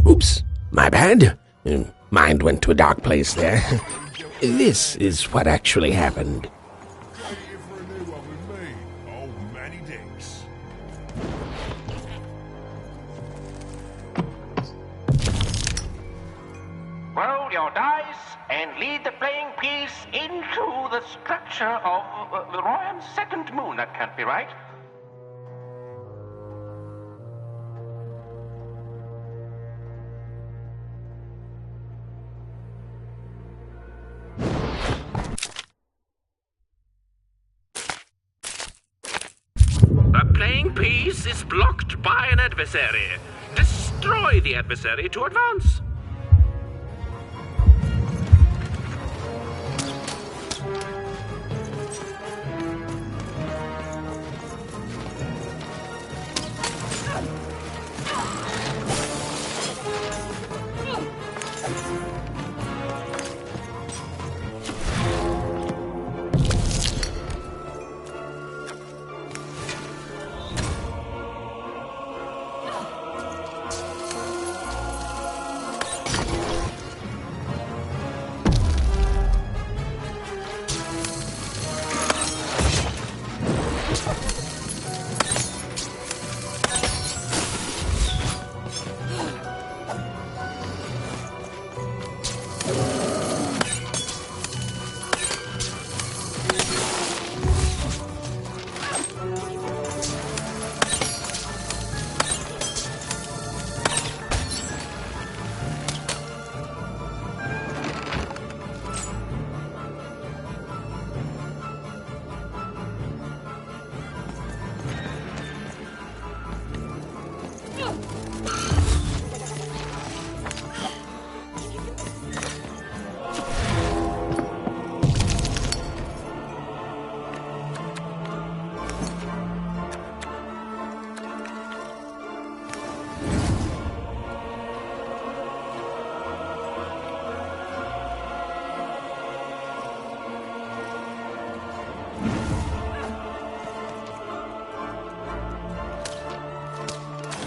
Oops, my bad. Mind went to a dark place there. This is what actually happened. Roll your dice and lead the playing piece into the structure of the Royan's second moon. That can't be right. The playing piece is blocked by an adversary. Destroy the adversary to advance.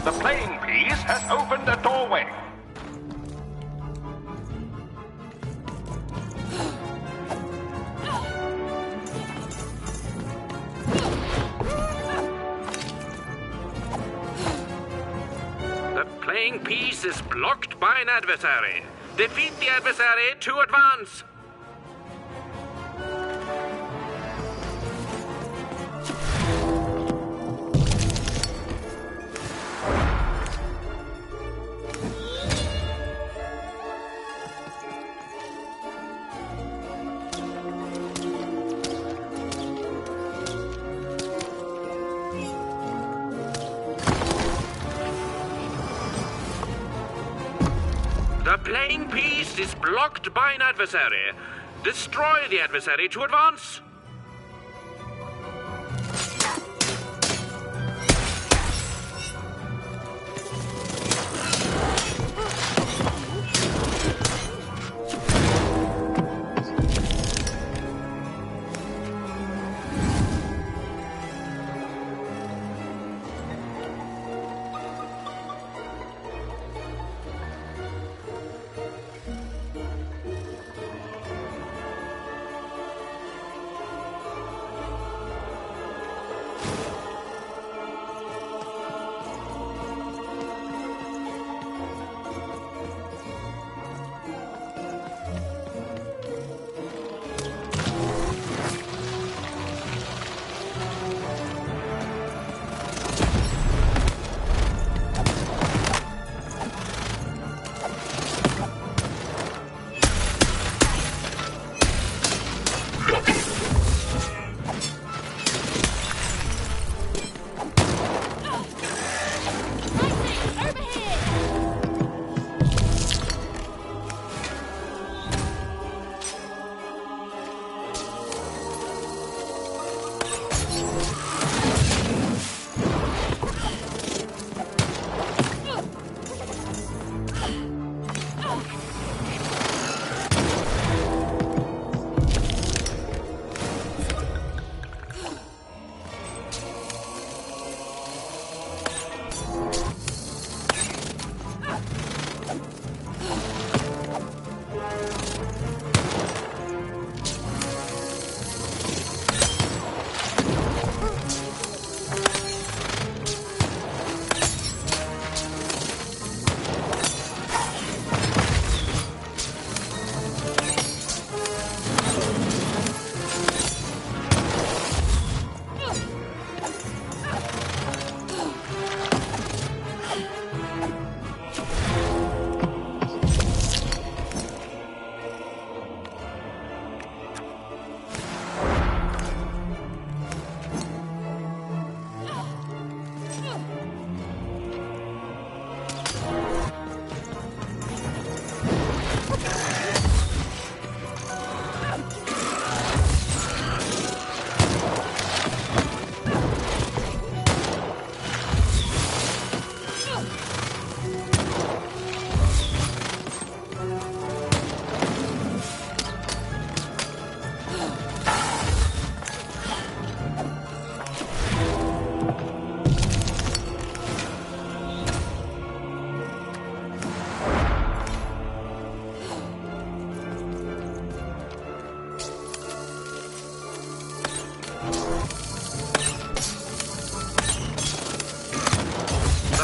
The playing piece has opened a doorway. The playing piece is blocked by an adversary. Defeat the adversary to advance. The playing piece is blocked by an adversary. Destroy the adversary to advance.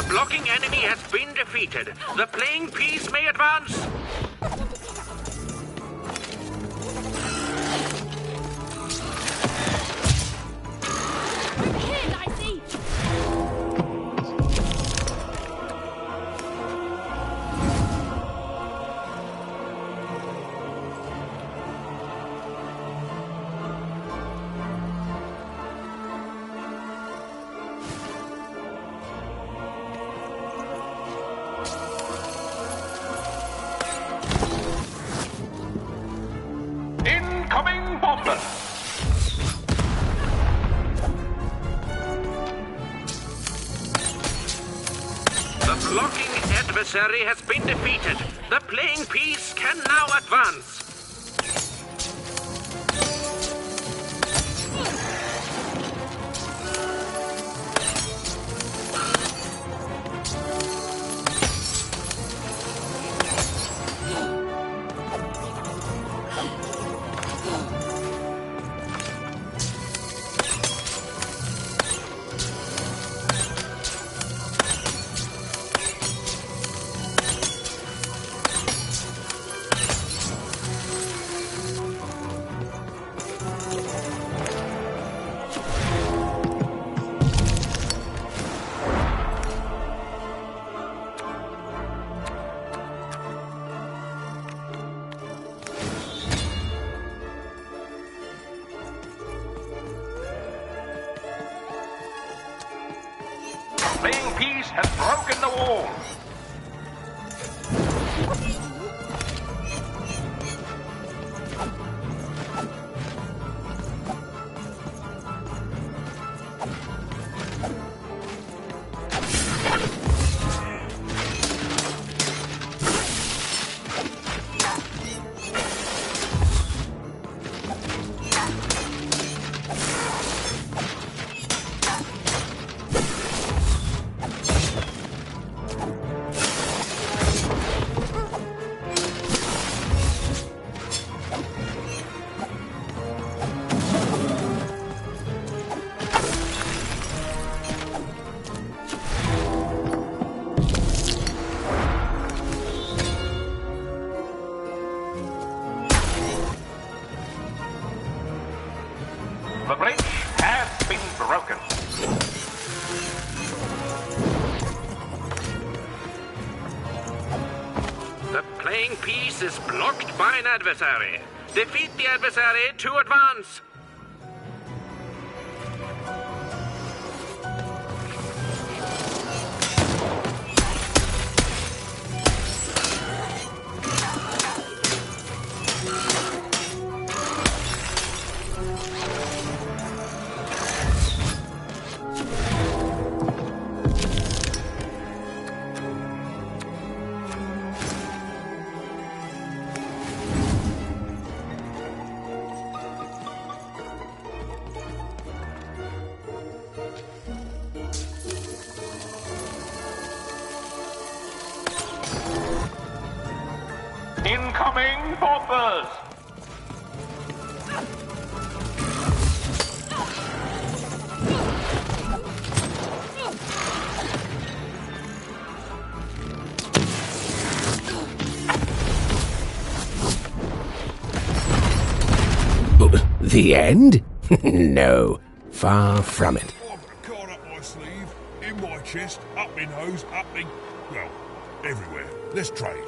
blocking enemy has been defeated. The playing piece may advance. Over here, Dicey! Incoming bomber! The blocking adversary has been defeated. The playing piece can now advance. playing piece has broken the wall. The bridge has been broken. The playing piece is blocked by an adversary. Defeat the adversary to advance. Incoming bombers! The end? No, far from it. I've got a card up my sleeve, in my chest, up my nose, up my... well, everywhere. Let's trade.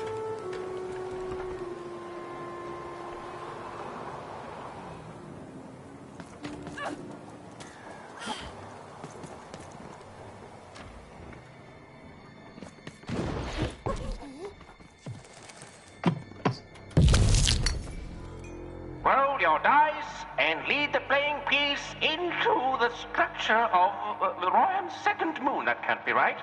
Roll your dice and lead the playing piece into the structure of the Royan's second moon. That can't be right.